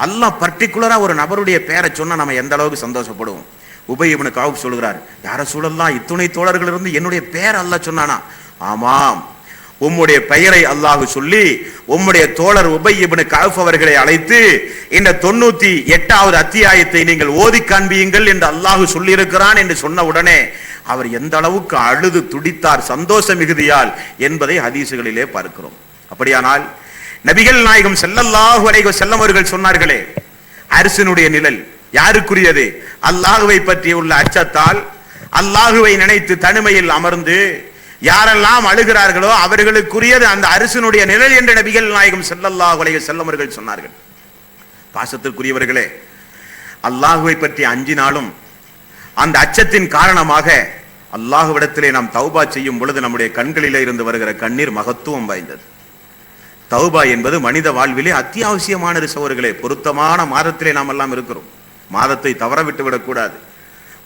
அல்லாஹ் பர்டிகுலரா ஒரு நபருடைய பேரை சொன்னா நம்ம எந்த அளவுக்கு சந்தோஷப்படுவோம். உபய் இப்னு கஅப் சொல்கிறார், யா ரசூலல்லாஹ், இத்துணை தோழர்கள் இருந்து என்னுடைய பேர் அல்லாஹ் சொன்னானா? ஆமாம், உம்முடைய பெயரை அல்லாஹ் சொல்லி உம்முடைய தோழர் உபய் இப்னு கஅப் அவர்களை அழைத்து இந்த 98வது அத்தியாயத்தை நீங்கள் ஓதி காண்பியுங்கள் என்று அல்லாஹ் சொல்லி இருக்கிறான் என்று சொன்ன உடனே அவர் எந்த அளவுக்கு அழுது துடித்தார் சந்தோஷ மிகுதியால் என்பதை ஹதீசுகளிலே பார்க்கிறோம். அப்படியானால் நபிகள் நாயகம் ஸல்லல்லாஹு அலைஹி வஸல்லம் அவர்கள் சொன்னார்களே, அரிசினுடைய நிழல் யாருக்குரியது? அல்லாஹுவை பற்றி உள்ள அச்சத்தால் அல்லாஹுவை நினைத்து தனிமையில் அமர்ந்து யாரெல்லாம் அழுகிறார்களோ அவர்களுக்குரியது அந்த அரிசினுடைய நிழல் என்று நபிகள் நாயகம் ஸல்லல்லாஹு அலைஹி வஸல்லம் அவர்கள் சொன்னார்கள். பாசத்திற்குரியவர்களே, அல்லாஹுவை பற்றி அஞ்சினாலும் அந்த அச்சத்தின் காரணமாக அல்லாஹ்விடத்திலே நாம் தௌபா செய்யும் பொழுது நம்முடைய கண்களிலே இருந்து வருகிற கண்ணீர் மகத்துவம் வாய்ந்தது. தௌபா என்பது மனித வாழ்விலே அத்தியாவசியமானது சகோதரர்களே. பொருத்தமான மாதத்திலே நாம் எல்லாம் இருக்கிறோம். மாதத்தை தவற விட்டு விடக்கூடாது.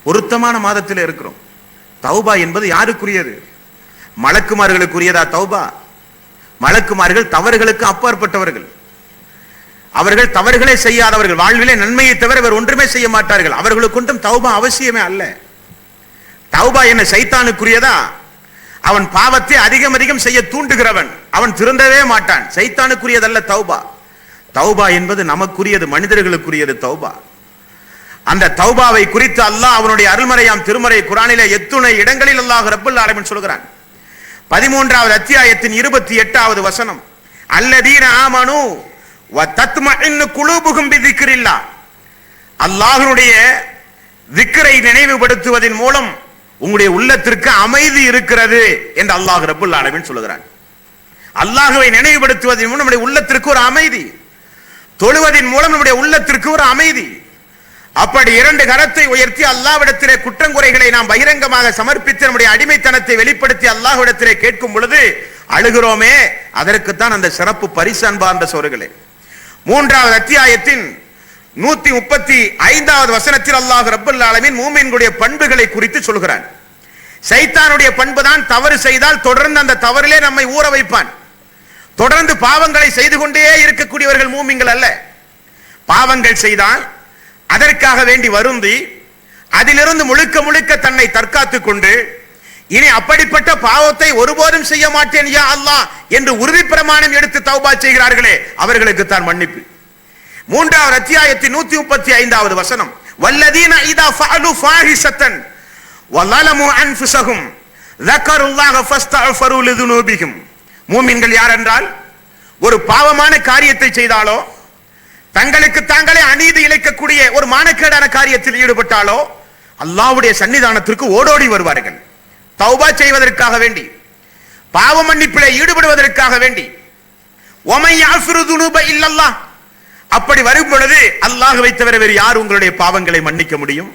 பொருத்தமான மாதத்திலே இருக்கிறோம். தௌபா என்பது யாருக்குரியது? மலக்குமார்களுக்குரியதா தௌபா? மலக்குமார்கள் தவறுகளுக்கு அப்பாற்பட்டவர்கள். அவர்கள் தவறுகளே செய்யாதவர்கள். வாழ்விலே நன்மையை தவிர வேறு ஒன்றுமே செய்ய மாட்டார்கள். அவர்களுக்கு ஒன்றும் தௌபா அவசியமே அல்ல. தௌபா என்ன சைத்தானுக்குரியதா? அவன் பாவத்தை அதிகம் அதிகம் செய்ய தூண்டுகிறவன். அவன் திருந்தவே மாட்டான். சைத்தானுக்குரியதல்ல தௌபா. தௌபா என்பது நமக்குரியது, மனிதர்களுக்குரியது தௌபா. அந்த தௌபாவை குறித்து அல்லாஹ் அவனுடைய அருள்மறையாம் திருமறை குர்ஆனிலே எத்துணை இடங்களில் அல்லாஹ் ரப்பல் ஆலமீன் சொல்கிறான். 13வது அத்தியாயத்தின் 28வது வசனம், அல்லதீன ஆமனு வ தத்மஇன்னு குலூபுஹும் பிதிக்ரில்லாஹ். அல்லாஹ்வுடைய திக்ரை நினைவுபடுத்துவதன் மூலம் உங்களுடைய உள்ளத்திற்கு அமைதி இருக்கிறது என்று அல்லாஹ் ரப்பல் ஆலமீன் சொல்கிறான். அல்லாஹ்வை நினைவுபடுத்துவதன் மூலம் நம்முடைய உள்ளத்திற்கு ஒரு அமைதி, தொழுவதன் மூலம் நம்முடைய உள்ளத்திற்கு ஒரு அமைதி. அப்படி இரண்டு கரத்தை உயர்த்தி அல்லாஹ்விடத்திலே குற்றங்குறைகளை நாம் பகிரங்கமாக சமர்ப்பித்து நம்முடைய அடிமைத்தனத்தை வெளிப்படுத்தி அல்லாஹ்விடத்திலே கேட்கும் பொழுது அழுகிறோமே, அதற்குத்தான் அந்த சிறப்பு பரிசு அன்பார்ந்த சோர்களே. 3வது அத்தியாயத்தின் 135வது வசனத்தில் அல்லாஹ் ரப்பல் ஆலமீன் மூமின்களுடைய பண்புகளை குறித்து சொல்கிறான். சைத்தானுடைய பண்புதான் தவறு செய்தால் தொடர்ந்து அந்த தவறிலே நம்மை ஊற வைப்பான். தொடர்ந்து பாவங்களை செய்து கொண்டே இருக்கக்கூடியவர்கள் மூமின்கள் அல்ல. பாவங்கள் செய்தால் அதற்காக வேண்டி வருந்தி அதிலிருந்து முழுக்க முழுக்க தன்னை தற்காத்துக் கொண்டு இனி அப்படிப்பட்ட பாவத்தை ஒருபோதும் செய்ய மாட்டேன் யா அல்லாஹ் என்று உறுதி பிரமாணம் எடுத்து தௌபா செய்கிறார்களே, அவர்களுக்கு தான் மன்னிப்பு. 3வது அத்தியாயத்தின் 135வது வசனம், வல்லதீன இதா ஃபஅலு ஃபாஹிஷத்தன் வலலமு அன்ஃபுஸஹும் ذكرுல்லாஹ ஃபஸ்தஃபரு லிதுனூபிஹிம். மூமின்கள் யார் என்றால், ஒரு பாவமான காரியத்தை செய்தாலோ, தங்களுக்கு தாங்களே அநீதி இழைக்கக்கூடிய ஒரு மானக்கேடான காரியத்தில் ஈடுபட்டாலோ அல்லாஹ்வுடைய சன்னிதானத்திற்கு ஓடோடி வருவார்கள். தௌபா செய்வதற்காக வேண்டி, பாவ மன்னிப்பிலே ஈடுபடுவதற்காக வேண்டி. வமன் யாஃபிரு துனூப இல்லல்லாஹ். அப்படி வரும் பொழுது அல்லாஹ்வை தவிர வேறு யார் உங்களுடைய பாவங்களை மன்னிக்க முடியும்?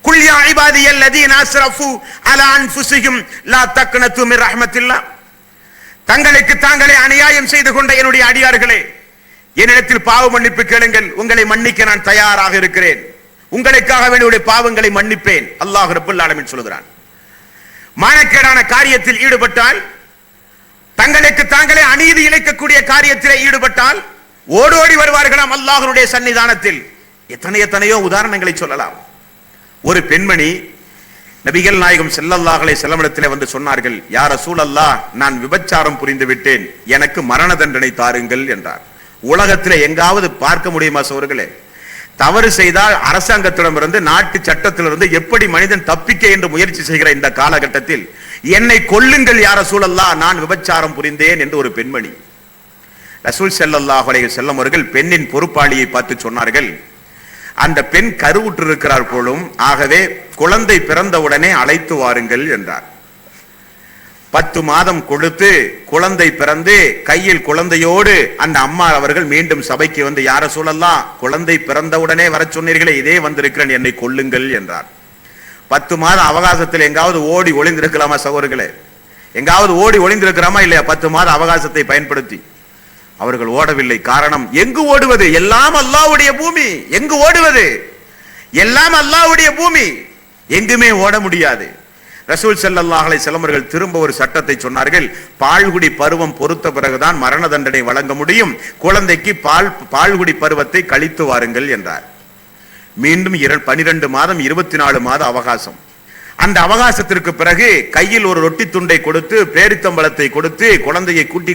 குல் யா இபாதியல்லதீன அஸ்ரஃபு அலா அன்ஃபுஸிஹிம் லா தக்னது மிர் ரஹ்மத்தில்லாஹ். தங்களுக்கு தாங்களே அநியாயம் செய்து கொண்ட என்னுடைய அடியார்களே, என்னிடத்தில் பாவ மன்னிப்பு கேளுங்கள், உங்களை மன்னிக்க நான் தயாராக இருக்கிறேன். உங்களுக்காக வேண்டிய பாவங்களை மன்னிப்பேன் அல்லாஹ் ரப்பல் ஆலமீன் சொல்கிறான். மானக்கேடான காரியத்தில் ஈடுபட்டால், தங்களுக்கு தாங்களே அநீதி இழைக்கக்கூடிய காரியத்தில் ஈடுபட்டால் ஓடோடி வருவார்களாம் அல்லாஹ்வுடைய சன்னிதானத்தில். எத்தனையோ உதாரணங்களை சொல்லலாம். ஒரு பெண்மணி நபிகள் நாயகம் ஸல்லல்லாஹு அலைஹி வஸல்லம் இடத்திலே வந்து சொன்னார்கள், யா ரசூலல்லாஹ், நான் விபச்சாரம் புரிந்து விட்டேன், எனக்கு மரண தண்டனை தாருங்கள் என்றார். உலகத்திலே எங்காவது பார்க்க முடியுமா சோர்களே? தவறு செய்தால் அரசாங்கத்திடமிருந்து, நாட்டு சட்டத்திலிருந்து எப்படி மனிதன் தப்பிக்க என்று முயற்சி செய்கிற இந்த காலகட்டத்தில் என்னை கொல்லுங்கள் யா ரசூலல்லாஹ், நான் விபச்சாரம் புரிந்தேன் என்று ஒரு பெண்மணி. ரசூல் ஸல்லல்லாஹு அலைஹி வஸல்லம் அவர்கள் பெண்ணின் பொறுப்பாளியை பார்த்து சொன்னார்கள், அந்த பெண் கருவுற்று இருக்கிறார் போலும், ஆகவே குழந்தை பிறந்தவுடனே அழைத்து வாருங்கள் என்றார். 10 மாதம் கொடுத்து குழந்தை பிறந்து கையில் குழந்தையோடு அந்த அம்மா அவர்கள் மீண்டும் சபைக்கு வந்து, யார சூழல்லாம், குழந்தை பிறந்தவுடனே வர சொன்னீர்களே, இதே வந்திருக்கிறேன், என்னை கொல்லுங்கள் என்றார். 10 மாத அவகாசத்தில் எங்காவது ஓடி ஒளிந்திருக்கலாமா சகோதரர்களே? எங்காவது ஓடி ஒளிந்திருக்கிறாமா இல்லையா? 10 மாத அவகாசத்தை பயன்படுத்தி அவர்கள் ஓடவில்லை. காரணம், எங்கு ஓடுவது? எல்லாம் அல்லாஹ்வுடைய பூமி. எங்கு ஓடுவது? எல்லாம் அல்லாஹ்வுடைய பூமி. எங்குமே ஓட முடியாது. ரசூல் ஸல்லல்லாஹு அலைஹி வஸல்லம் அவர்கள் திரும்ப ஒரு சட்டத்தை சொன்னார்கள். பால்குடி பருவம் பொறுத்த பிறகுதான் மரண தண்டனை வழங்க முடியும். குழந்தைக்கு பால்குடி பருவத்தை கழித்து வாருங்கள் என்றார். மீண்டும் 12 மாதம் 24 மாத அவகாசம். அந்த அவகாசத்திற்கு பிறகு கையில் ஒரு ரொட்டி துண்டை கொடுத்து பேரித்தம்பளத்தை கொடுத்து குழந்தையை தூக்கி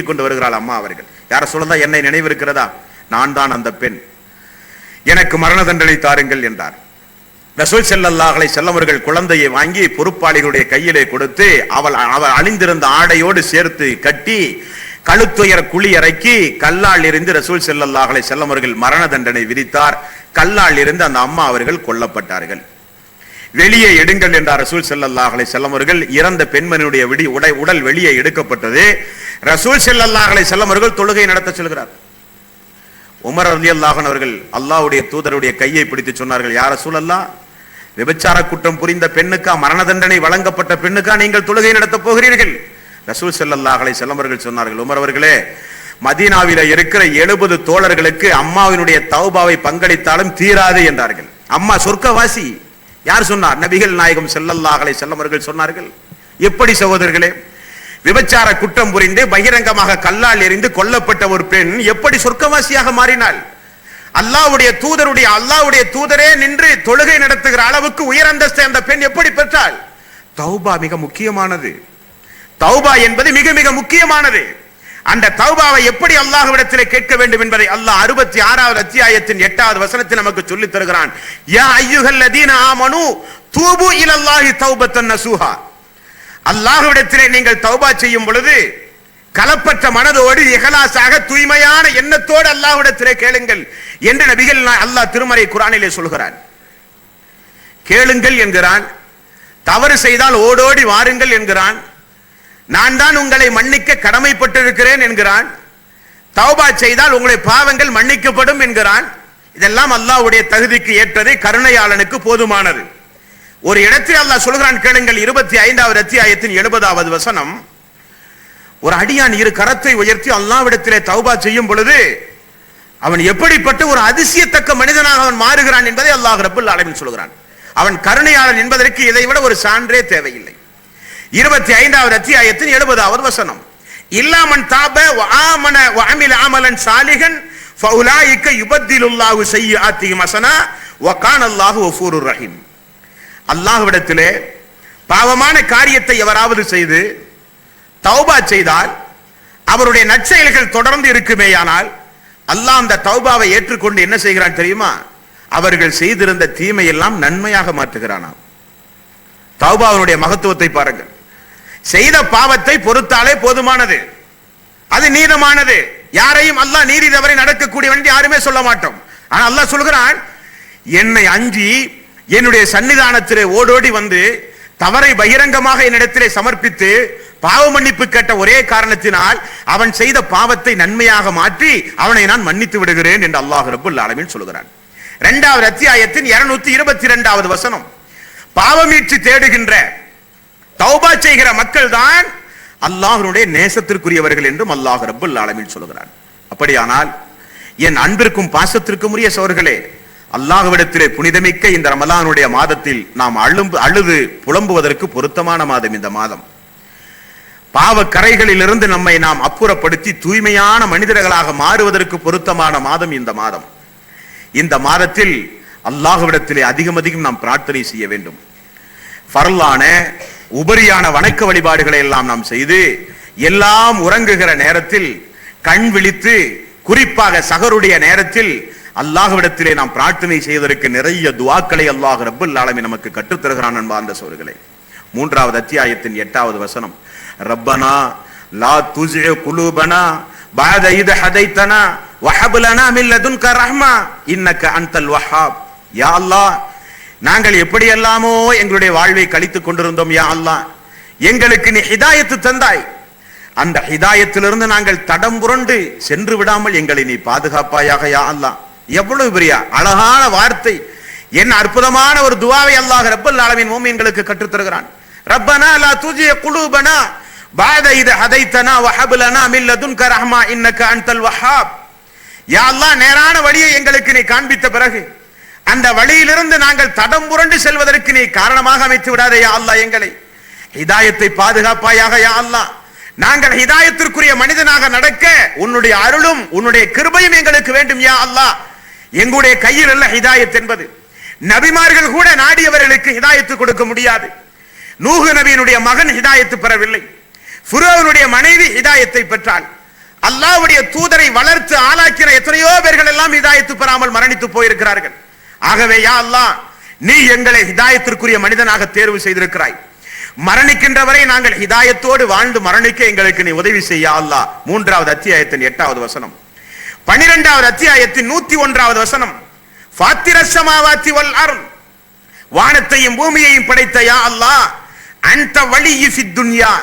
கொண்டு வருகிறாள் அம்மா அவர்கள். யார சொல்லதான் என்னை நினைவு இருக்கிறதா? நான் தான் அந்த பெண், எனக்கு மரண தண்டனை தாருங்கள் என்றார். ரசூல் ஸல்லல்லாஹு அலைஹி வஸல்லம் அவர்கள் குழந்தையை வாங்கி பொறுப்பாளிகளுடைய கையிலே கொடுத்து அவள் அணிந்திருந்த ஆடையோடு சேர்த்து கட்டி கழுத்துயர குழி இறக்கி கல்லால் இருந்து ரசூல் ஸல்லல்லாஹு அலைஹி வஸல்லம் அவர்கள் மரண தண்டனை விதித்தார். கல்லால் இருந்து அந்த அம்மா அவர்கள் கொல்லப்பட்டார்கள். வெளியே எடுங்கள் என்றார் ரசூல் ஸல்லல்லாஹு அலைஹி வஸல்லம் அவர்கள். இறந்த பெண்மணியுடைய உடல் வெளியே எடுக்கப்பட்டது. ரசூல் ஸல்லல்லாஹு அலைஹி வஸல்லம் அவர்கள் தொழுகை நடத்த சொல்கிறார். உமர் ரலியல்லாஹு அன்ஹு அவர்கள் அல்லாஹ்வுடைய தூதருடைய கையை பிடித்து சொன்னார்கள், யா ரசூலல்லாஹ், விபச்சார குற்றம் புரிந்த பெண்ணுக்கா, மரண தண்டனை வழங்கப்பட்ட பெண்ணுக்கா நீங்கள் தொழுகை நடத்த போகிறீர்கள்? ரசூல் ஸல்லல்லாஹு அலைஹி வஸல்லம் அவர்கள் சொன்னார்கள், உமர் அவர்களே, மதீனாவில இருக்கிற 70 தோழர்களுக்கு அம்மாவினுடைய தௌபாவை பங்களித்தாலும் தீராது என்றார்கள். அம்மா சொர்க்கவாசி. யார் சொன்னார்? நபிகள் நாயகம் ஸல்லல்லாஹு அலைஹி வஸல்லம் அவர்கள் சொன்னார்கள். எப்படி சகோதரர்களே, விபச்சார குற்றம் புரிந்து பகிரங்கமாக கல்லால் எறிந்து கொல்லப்பட்ட ஒரு பெண் எப்படி சொர்க்கவாசியாக மாறினாள்? அல்லாஹ்வுடைய தூதரே நின்று தொழுகை நடத்துகிற அளவுக்கு உயர் அந்தஸ்தை அந்த பெண் எப்படி பெற்றாள்? தௌபா மிக முக்கியமானது. தௌபா என்பது மிக மிக முக்கியமானது. அந்த தௌபாவை எப்படி அல்லாஹ்விடத்திலே கேட்க வேண்டும் என்பதை அல்லாஹ் 66வது அத்தியாயத்தின் 8வது வசனத்தில் நமக்கு சொல்லித் தருகிறான். யா அய்யுஹல்லதீன ஆமனூ தூபு இலல்லாஹி தௌபத்தன் நசூஹா. அல்லாஹ்விடத்திலே நீங்கள் தௌபா செய்யும் பொழுது கலப்பற்ற மனதோடு இஹ்லாஸாக தூய்மையான எண்ணத்தோடு அல்லாஹ்விடத்திலே கேளுங்கள் என்று நபிகள் அல்லாஹ் திருமறை குர்ஆனிலே சொல்கிறான். கேளுங்கள் என்கிறான். தவறு செய்தால் ஓடோடி வாருங்கள் என்கிறான். நான் தான் உங்களை மன்னிக்க கடமைப்பட்டிருக்கிறேன் என்கிறான். தௌபா செய்தால் உங்களுடைய பாவங்கள் மன்னிக்கப்படும் என்கிறான். இதெல்லாம் அல்லாஹ்வுடைய தகுதிக்கு ஏற்றது, கருணையாளனுக்கு போதுமானது. ஒரு இடத்தில் அல்லாஹ் சொல்கிறான், கேளுங்கள். 25வது அத்தியாயத்தின் 70வது வசனம். ஒரு அடியான் இரு கரத்தை உயர்த்தி அல்லாஹ்விடத்திலே தௌபா செய்யும் பொழுது அவன் எப்படிப்பட்ட ஒரு அதிசயத்தக்க மனிதனாக அவன் மாறுகிறான் என்பதை அல்லாஹ் ரப்பல் ஆலமீன் சொல்கிறான். அவன் கருணையாளன் என்பதற்கு இதைவிட ஒரு சான்றே தேவையில்லை. 25வது அத்தியாயத்தின் 70வது வசனம். இல்லாமன் தாப வ ஆமன வ அமில அமலன் சாலிஹன் ஃபஉலாயிக யுபத்திலுல்லாஹு ஸய்யிஆத்திஹிம் ஹஸனா வ கானல்லாஹு கஃபூருர் ரஹீம். அல்லாஹ்விடத்திலே பாவமான காரியத்தை எவராவது செய்து தௌபா செய்தால் அவருடைய நற்செயல்கள் தொடர்ந்து இருக்குமேயானால் அல்லாஹ் அந்த தௌபாவை ஏற்றுக்கொண்டு என்ன செய்கிறான் தெரியுமா? அவர்கள் செய்திருந்த தீமையெல்லாம் நன்மையாக மாற்றுகிறானாம். தௌபாவுடைய மகத்துவத்தை பாருங்கள். செய்த பாவத்தை பொறுத்தாலே போதுமானது, அது நீதமானது. யாரையும் அல்லாஹ் நீதி தவறை நடக்கக்கூடியவன் யாருமே சொல்ல மாட்டோம். ஆனா அல்லாஹ் சொல்கிறான், என்னை அஞ்சி என்னுடைய சன்னிதானத்திலே ஓடோடி வந்து தவறை பகிரங்கமாக என்னிடத்திலே சமர்ப்பித்து பாவ மன்னிப்பு கேட்ட ஒரே காரணத்தினால் அவன் செய்த பாவத்தை நன்மையாக மாற்றி அவனை நான் மன்னித்து விடுகிறேன் என்று அல்லாஹ் ரப்பல் ஆலமீன் சொல்கிறான். 2வது அத்தியாயத்தின் 222வது வசனம். பாவமீட்சி தேடுகின்ற தௌபா செய்கிற மக்கள் தான் அல்லாஹ்வுடைய நேசத்திற்குரியவர்கள் என்றும் அல்லாஹ் ரப்பல் ஆலமீன் சொல்கிறான். அப்படியானால் என் அன்பிற்கும் பாசத்திற்கும் உரிய சகோதரர்களே, அல்லாஹ்விடத்திலே புனிதமிக்க இந்த ரமலானுடைய மாதத்தில் நாம் அழுது புலம்புவதற்கு பொருத்தமான மாதம் இந்த மாதம். பாவ கரைகளிலிருந்து நம்மை நாம் அப்புறப்படுத்தி தூய்மையான மனிதர்களாக மாறுவதற்கு பொருத்தமான மாதம் இந்த மாதம். இந்த மாதத்தில் அல்லாஹ்விடத்திலே அதிகம் நாம் பிரார்த்தனை செய்ய வேண்டும். ஃபர்லான உபரியான வணக்க வழிபாடுகளை எல்லாம் நாம் செய்து எல்லாம் உறங்குகிற நேரத்தில் கண் விழித்து குறிப்பாக சஹருடைய நேரத்தில் அல்லாஹ்விடத்திலே நாம் பிரார்த்தனை செய்வதற்கு நிறைய துஆக்களை அல்லாஹ் ரப்பல் ஆலமீன் நமக்கு கற்றுத் தருகிறான் அன்பார்ந்த சகோதரர்களே. 3வது அத்தியாயத்தின் 8வது வசனம். ரப்பனா லா துஸிஅ குலூபனா பஅத இத ஹதைதனா வஹப் லனா மின் லதுன்க ரஹ்மா இன்னக அன்தல் வஹ்ஹாப். யா அல்லாஹ், நாங்கள் எப்படியெல்லாமோ எங்களுடைய வாழ்வை கழித்துக் கொண்டிருந்தோம். யா அல்லாஹ், எங்களுக்கு நீ ஹிதாயத்து தந்தாய். அந்த ஹிதாயத்திலிருந்து நாங்கள் தடம் புரண்டு சென்று விடாமல் எங்களை நீ பாதுகாப்பாயாக. யா அல்லாஹ், எவ்வளவு பெரிய அழகான வார்த்தை, என்ன அற்புதமான ஒரு துஆவை அல்லாஹ் ரப்பல் ஆலமீன் மூமின்களுக்கு கற்றுத் தருகிறான். ரப்பனா லா துஸிஅ குலூபனா பஅத இத ஹதைதனா வஹப் லனா மின் லதுன்க ரஹ்மா இன்னக அன்தல் வஹ்ஹாப். யா அல்லாஹ், நேரான வழியை எங்களுக்கு நீ காண்பித்த பிறகு அந்த வழியிலிருந்து நாங்கள் தடம் புரண்டு செல்வதற்கு நீ காரணமாக அமைத்து விடாதே யா அல்லாஹ். எங்களை ஹிதாயத்தை பாதுகாப்பாயாக யா அல்லாஹ். நாங்கள் ஹிதாயத்திற்குரிய மனிதனாக நடக்க உன்னுடைய அருளும் உன்னுடைய கிருபையும் எங்களுக்கு வேண்டும் யா அல்லாஹ். எங்களுடைய கையில் அல்ல ஹிதாயத் என்பது. நபிமார்கள் கூட நாடியவர்களுக்கு ஹிதாயத்து கொடுக்க முடியாது. நூஹ் நபியினுடைய மகன் ஹிதாயத்து பெறவில்லை. ஃபிரௌனுடைய மனைவி ஹிதாயத்தை பெற்றாள். அல்லாஹ்வுடைய தூதரை வளர்த்து ஆளாக்கின எத்தனையோ பேர்கள் எல்லாம் ஹிதாயத்து பெறாமல் மரணித்து போயிருக்கிறார்கள். ஆகவே யா அல்லாஹ், நீ எங்களை ஹிதாயத்திற்குரிய மனிதனாக தேர்வு செய்திருக்கிறாய். மரணிக்கின்ற வரை நாங்கள் ஹிதாயத்தோடு வாழ்ந்து மரணிக்க எங்களுக்கு நீ உதவி செய்ய அல்லாஹ். 3வது அத்தியாயத்தின் 8வது வசனம், 12வது அத்தியாயத்தின் 101வது வசனம். ஃபாத்திரஸ் ஸமாவாத்தி வல் அர்த், வானத்தையும் பூமியையும் படைத்த யா அல்லாஹ், அன்த வலியி ஃபித் துன்யா,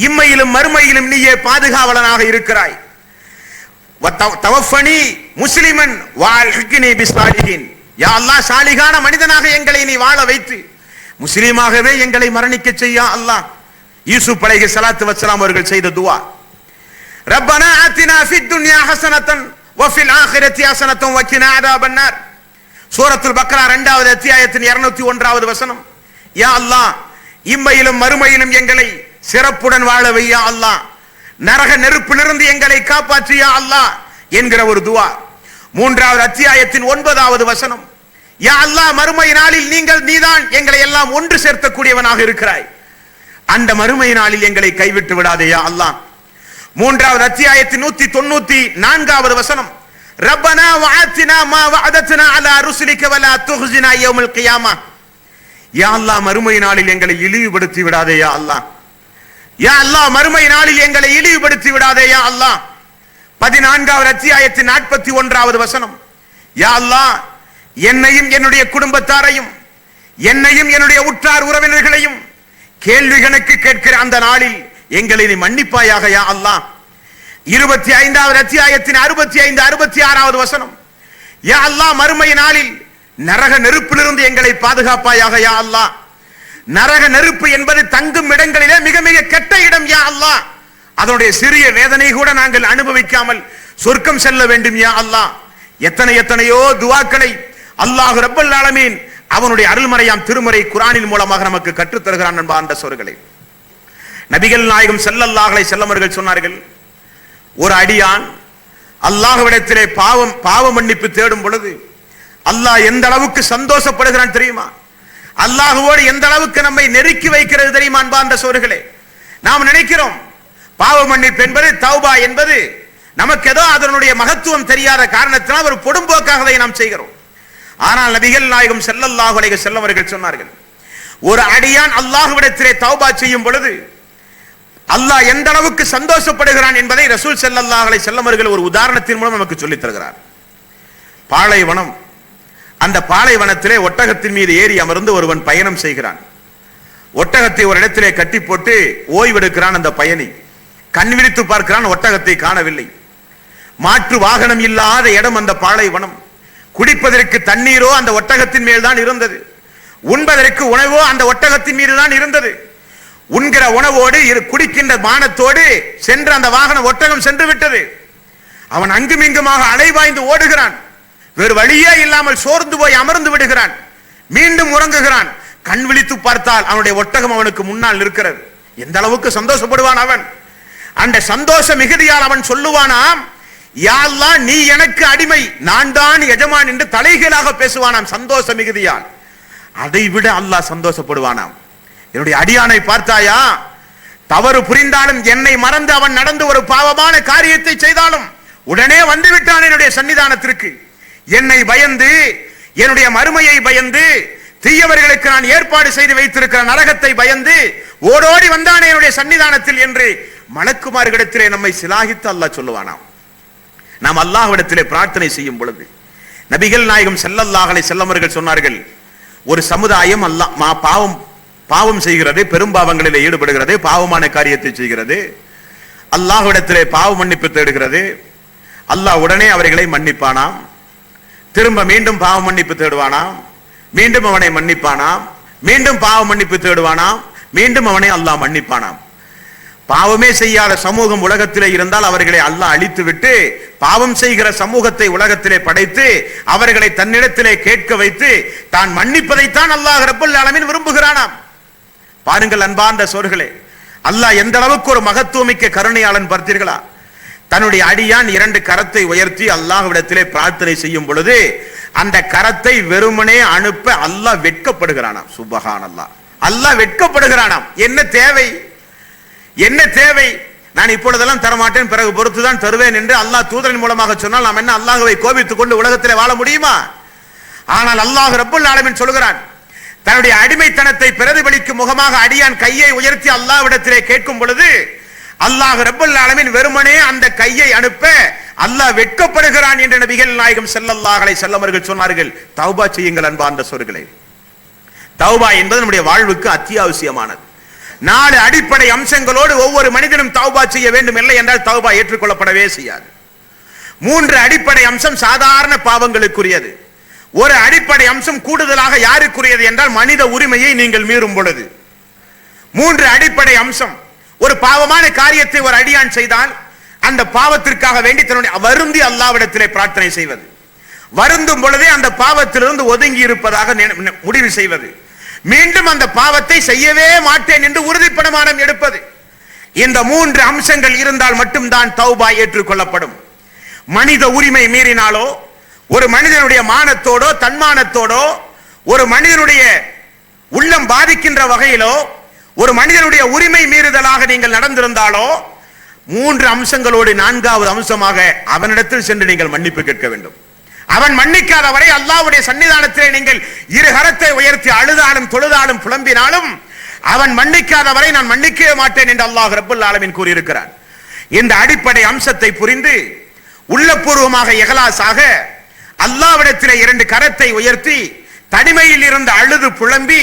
இம்மையிலும் மறுமையிலும் நீயே பாதுகாவலனாக இருக்கிறாய். தவஃபனி முஸ்லிமன் வஅல்ஹிக்னி பிஸ்ஸாலிஹீன், யா அல்லாஹ், சாலிகான மனிதனாக எங்களை நீ வாழ வைத்து முஸ்லிமாகவே எங்களை மரணிக்க செய்ய அல்லாஹ். யூசுப் அலைஹிஸ்ஸலாத்து வஸ்ஸலாம் அவர்கள் செய்த துஆ, ரப்பனா ஆத்தினா ஃபித் துன்யா ஹஸனத்தன் வ ஃபில் ஆখিরাতি ஹஸனத்தன் வ கினா அஸாபன் நார். சூரத்துல் பக்ரா 2வது அத்தியாயத்தின் 201வது வசனம். யா அல்லாஹ், இம்மையிலும் மறுமையிலும் எங்களை சிறப்புடன் வாழ வை யா அல்லாஹ், நரக நெருப்பிலிருந்து எங்களை காப்பாற்று யா அல்லாஹ் என்கிற ஒரு துஆ. 3வது அத்தியாயத்தின் 9வது வசனம். யா அல்லாஹ், மறுமை நாளில் நீதான் எங்களை எல்லாம் ஒன்று சேர்க்கக்கூடியவனாக இருக்கிறாய். அந்த மறுமை நாளில் எங்களை கைவிட்டு விடாதே யா அல்லாஹ். 3வது அத்தியாயத்தின் 194வது வசனம். ரப்பனா வஅத்தினா மா வஅதத்னா அலா ருசுலிக வலா துஹ்ஸினா யௌமல் கியாமா, யா அல்லாஹ், மறுமை நாளில் எங்களை இழிவுபடுத்தி விடாதே யா அல்லாஹ். யா அல்லாஹ், மறுமை நாளில் எங்களை இழிவுபடுத்தி விடாதே யா அல்லாஹ். 14வது அத்தியாயத்தின் 41வது வசனம். யா அல்லாஹ், என்னையும் என்னுடைய குடும்பத்தாரையும் என்னையும் என்னுடைய உற்றார் உறவினர்களையும் கேள்வி கணக்கு கேட்கிற அந்த நாளில் எங்களை நீ மன்னிப்பாயாக யா அல்லாஹ். 25வது அத்தியாயத்தின் 65 66வது வசனம். யா அல்லாஹ், மறுமை நாளில் நரக நெருப்பிலிருந்து எங்களை பாதுகாப்பாயாக யா அல்லாஹ். நரக நெருப்பு என்பது தங்கும் இடங்களிலே மிக மிக கெட்ட இடம் யா அல்லாஹ். அதனுடைய சிறிய வேதனை கூட நாங்கள் அனுபவிக்காமல் சொர்க்கம் செல்ல வேண்டும் யா அல்லாஹ். எத்தனையோ துஆக்களை அல்லாஹ் ரப்பல் ஆலமீன் அவனுடைய அருள்மறையாம் திருமறை குர்ஆனின் மூலமாக நமக்கு கற்றுத் தருகிறான். அன்பார்ந்த சோர்களே, நபிகள் நாயகம் ஸல்லல்லாஹு அலைஹி வஸல்லம் அவர்கள் சொன்னார்கள், ஒரு அடியான் அல்லாஹ்விடத்திலே பாவ மன்னிப்பு தேடும் பொழுது அல்லாஹ் எந்த அளவுக்கு சந்தோஷப்படுகிறான் தெரியுமா? அல்லாஹ்வோடு எந்த அளவுக்கு நம்மை நெருக்கி வைக்கிறது தெரியுமா? அன்பார்ந்த சோர்களே, நாம் நினைக்கிறோம் பாவ மன்னிப்பு என்பது, தௌபா என்பது நமக்கு ஏதோ அதனுடைய மகத்துவம் தெரியாத காரணத்தினால் ஒரு பொடும்போக்காக அதை நாம் செய்கிறோம். ஆனால் நபிகள் நாயகம் ஸல்லல்லாஹு அலைஹி வஸல்லம் அவர்கள் சொன்னார்கள், ஒரு அடியான் அல்லாஹ்விடத்திலே தௌபா செய்யும் பொழுது அல்லாஹ் எந்த அளவுக்கு சந்தோஷப்படுகிறான் என்பதை ரசூல் ஸல்லல்லாஹு அலைஹி வஸல்லம் அவர்கள் ஒரு உதாரணத்தின் மூலம் நமக்கு சொல்லித் தருகிறார். பாலைவனம், அந்த பாலைவனத்திலே ஒட்டகத்தின் மீது ஏறி அமர்ந்து ஒருவன் பயணம் செய்கிறான். ஒட்டகத்தை ஒரு இடத்திலே கட்டி போட்டு ஓய்வெடுக்கிறான். அந்த பயணி கண் விழித்து பார்க்கிறான், ஒட்டகத்தை காணவில்லை. மாற்று வாகனம் இல்லாத இடம் அந்த பாலைவனம். குடிப்பதற்கு தண்ணீரோ அந்த ஒட்டகத்தின் மேல் தான் இருந்தது. உண்பதற்கு உணவோ அந்த ஒட்டகத்தின் மீது தான் இருந்தது. உண்கிற உணவோடு குடிக்கின்ற பானத்தோடு சென்ற அந்த வாகனம் ஒட்டகம் சென்று விட்டது. அவன் அங்குமிங்குமாக அலைவாய்ந்து ஓடுகிறான். வேறு வழியே இல்லாமல் சோர்ந்து போய் அமர்ந்து விடுகிறான். மீண்டும் உறங்குகிறான். கண் விழித்து பார்த்தால் அவனுடைய ஒட்டகம் அவனுக்கு முன்னால் இருக்கிறது. எந்த அளவுக்கு சந்தோஷப்படுவான் அவன்! அந்த சந்தோஷ மிகுதியால் அவன் சொல்லுவானாம், யா அல்லாஹ், நீ எனக்கு அடிமை, நான் தான் எஜமான் என்று தலைகீழாக பேசுவானாம் சந்தோஷ மிகுதியால். அதை விட அல்லாஹ் சந்தோஷப்படுவானாம், என்னுடைய அடியானை பார்த்தாயா, தவறு புரிந்தாலும் என்னை மறந்து அவன் நடந்து ஒரு பாவமான காரியத்தை செய்தாலும் உடனே வந்து விட்டான் என்னுடைய சன்னிதானத்திற்கு. என்னை பயந்து, என்னுடைய மறுமையை பயந்து, தீயவர்களுக்கு நான் ஏற்பாடு செய்து வைத்திருக்கிற நரகத்தை பயந்து ஓடோடி வந்தானே என்னுடைய சன்னிதானத்தில் என்று மலக்குமார்களிடத்திலே நம்மை சிலாகித்து அல்லாஹ் சொல்லுவானாம். நாம் அல்லாஹ்விடத்திலே பிரார்த்தனை செய்யும் பொழுது நபிகள் நாயகம் ஸல்லல்லாஹு அலைஹி வஸல்லம் அவர்கள் சொன்னார்கள், ஒரு சமுதாயம் பாவம் செய்கிறது, பெரும்பாவங்களிலே ஈடுபடுகிறது, பாவமான காரியத்தை செய்கிறது, அல்லாஹ்விடத்திலே பாவ மன்னிப்பு தேடுகிறது. அல்லாஹ் உடனே அவர்களை மன்னிப்பானாம். திரும்ப மீண்டும் பாவ மன்னிப்பு தேடுவானாம். மீண்டும் அவனை மன்னிப்பானாம். மீண்டும் பாவ மன்னிப்பு தேடுவானாம். மீண்டும் அவனை அல்லாஹ் மன்னிப்பானாம். பாவமே செய்யாத சமூகம் உலகத்திலே இருந்தால் அவர்களை அல்லாஹ் அழித்து விட்டு பாவம் செய்கிற சமூகத்தை உலகத்திலே படைத்து அவர்களை தன்னிடத்திலே கேட்க வைத்து தான் மன்னிப்பதைத்தான் அல்லாஹ் ரப்பல் ஆலமீன் விரும்புகிறானாம். பாருங்கள் அன்பார்ந்த சோர்களே, அல்லாஹ் எந்த அளவுக்கு ஒரு மகத்துவமிக்க கருணையாளன் பார்த்தீர்களா? தன்னுடைய அடியான் 2 கரத்தை உயர்த்தி அல்லாஹ்விடத்திலே பிரார்த்தனை செய்யும் பொழுது அந்த கரத்தை வெறுமனே அனுப்ப அல்லாஹ் வெட்கப்படுகிறானாம். சுப்ஹானல்லாஹ், அல்லாஹ் வெட்கப்படுகிறானாம். என்ன தேவை, என்ன தேவை? நான் இப்பொழுதெல்லாம் தரமாட்டேன், பிறகு பொறுத்துதான் தருவேன் என்று அல்லாஹ் தூதரின் மூலமாக சொன்னால் நாம் என்ன அல்லாஹ்வை கோபித்துக் கொண்டு உலகத்திலே வாழ முடியுமா? ஆனால் அல்லாஹ் ரப்பல் ஆலமீன் சொல்கிறான், தன்னுடைய அடிமைத்தனத்தை பிரதிபலிக்கும் முகமாக அடியான் கையை உயர்த்தி அல்லாஹ்விடத்திலே கேட்கும் பொழுது அல்லாஹ் ரப்பல் ஆலமீன் வெறுமனே அந்த கையை அனுப்ப அல்லாஹ் வெட்கப்படுகிறான் என்று நபிகள் நாயகம் ஸல்லல்லாஹு அலைஹி வஸல்லம் அவர்கள் சொன்னார்கள். தௌபா செய்யுங்கள் அன்பார்ந்த சோர்களே. தௌபா என்பது நம்முடைய வாழ்வுக்கு அத்தியாவசியமானது. 4 அடிப்படை அம்சங்களோடு ஒவ்வொரு மனிதனும் தௌபா செய்ய வேண்டும், இல்லை என்றால் தௌபா ஏற்றுக்கொள்ளப்படவே செய்யாது. 3 அடிப்படை அம்சம் சாதாரண பாவங்களுக்குரியது. ஒரு அடிப்படை அம்சம் கூடுதலாக யாருக்குரியது என்றால் மனித உரிமையை நீங்கள் மீறும் பொழுது. 3 அடிப்படை அம்சம். ஒரு பாவமான காரியத்தை ஒரு அடியான் செய்தால் அந்த பாவத்திற்காக வேண்டி தன்னுடைய வருந்தி அல்லாஹ்விடத்திலே பிரார்த்தனை செய்வது, வருந்தும் பொழுதே அந்த பாவத்திலிருந்து ஒதுங்கி இருப்பதாக முடிவு செய்வது, மீண்டும் அந்த பாவத்தை செய்யவே மாட்டேன் என்று உறுதிப்படமானம் எடுப்பது. இந்த 3 அம்சங்கள் இருந்தால் மட்டும்தான் தௌபா ஏற்றுக்கொள்ளப்படும். மனித உரிமை மீறினாலோ, ஒரு மனிதனுடைய மானத்தோடோ தன்மானத்தோடோ, ஒரு மனிதனுடைய உள்ளம் பாதிக்கின்ற வகையிலோ, ஒரு மனிதனுடைய உரிமை மீறுதலாக நீங்கள் நடந்திருந்தாலோ 3 அம்சங்களோடு 4வது அம்சமாக அவனிடத்தில் சென்று நீங்கள் மன்னிப்பு கேட்க வேண்டும். அவன் மன்னிக்காத வரை அல்லாஹ்வுடைய சன்னிதானத்திலே நீங்கள் 2 கரத்தை உயர்த்தி அழுதாலும் தொழுதாலும் புலம்பினாலும் அவன் மன்னிக்காத வரை நான் மன்னிக்கவே மாட்டேன் என்று அல்லாஹ் ரப்பல் ஆலமீன் கூறியிருக்கிறான். இந்த அடிப்படை அம்சத்தை புரிந்து உள்ளபூர்வமாக இஹ்லாஸாக அல்லாஹ்விடத்திலே 2 கரத்தை உயர்த்தி தனிமையில் இருந்து அழுது புலம்பி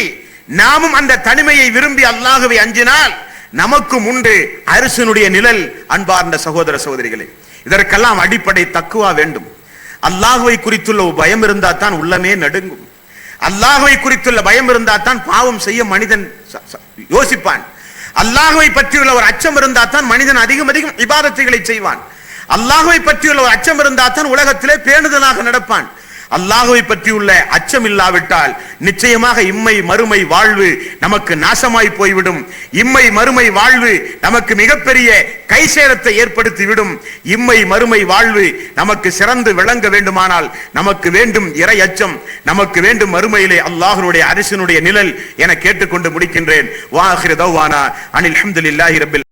நாமும் அந்த தனிமையை விரும்பி அல்லாஹ்வை அஞ்சினால் நமக்கு உண்டு அரிசனுடைய நிழல். அன்பார்ந்த சகோதர சகோதரிகளே, இதற்கெல்லாம் அடிப்படை தக்குவா வேண்டும். அல்லாஹ்வை குறித்துள்ள பயம் இருந்தா தான் உள்ளமே நடுங்கும். அல்லாஹ்வை குறித்துள்ள பயம் இருந்தா தான் பாவம் செய்ய மனிதன் யோசிப்பான். அல்லாஹ்வை பற்றியுள்ள ஒரு அச்சம் இருந்தா தான் மனிதன் அதிகம் இபாதத்துகளை செய்வான். அல்லாஹ்வை பற்றியுள்ள ஒரு அச்சம் இருந்தா தான் உலகத்திலே பேணுதலாக நடப்பான். அல்லாஹ்வை பற்றியுள்ள அச்சம் இல்லாவிட்டால் நிச்சயமாக இம்மை மறுமை வாழ்வு நமக்கு நாசமாய் போய்விடும். இம்மை மறுமை வாழ்வு நமக்கு மிகப்பெரிய கைசேதத்தை ஏற்படுத்திவிடும். இம்மை மறுமை வாழ்வு நமக்கு சிறந்து விளங்க வேண்டுமானால் நமக்கு வேண்டும் இறை அச்சம், நமக்கு வேண்டும் மறுமையிலே அல்லாஹ்வுடைய அரிசினுடைய நிழல் என கேட்டுக்கொண்டு முடிக்கின்றேன். வாஹிரு தௌவானா அனில் ஹம்துலில்லாஹி ரப்பில்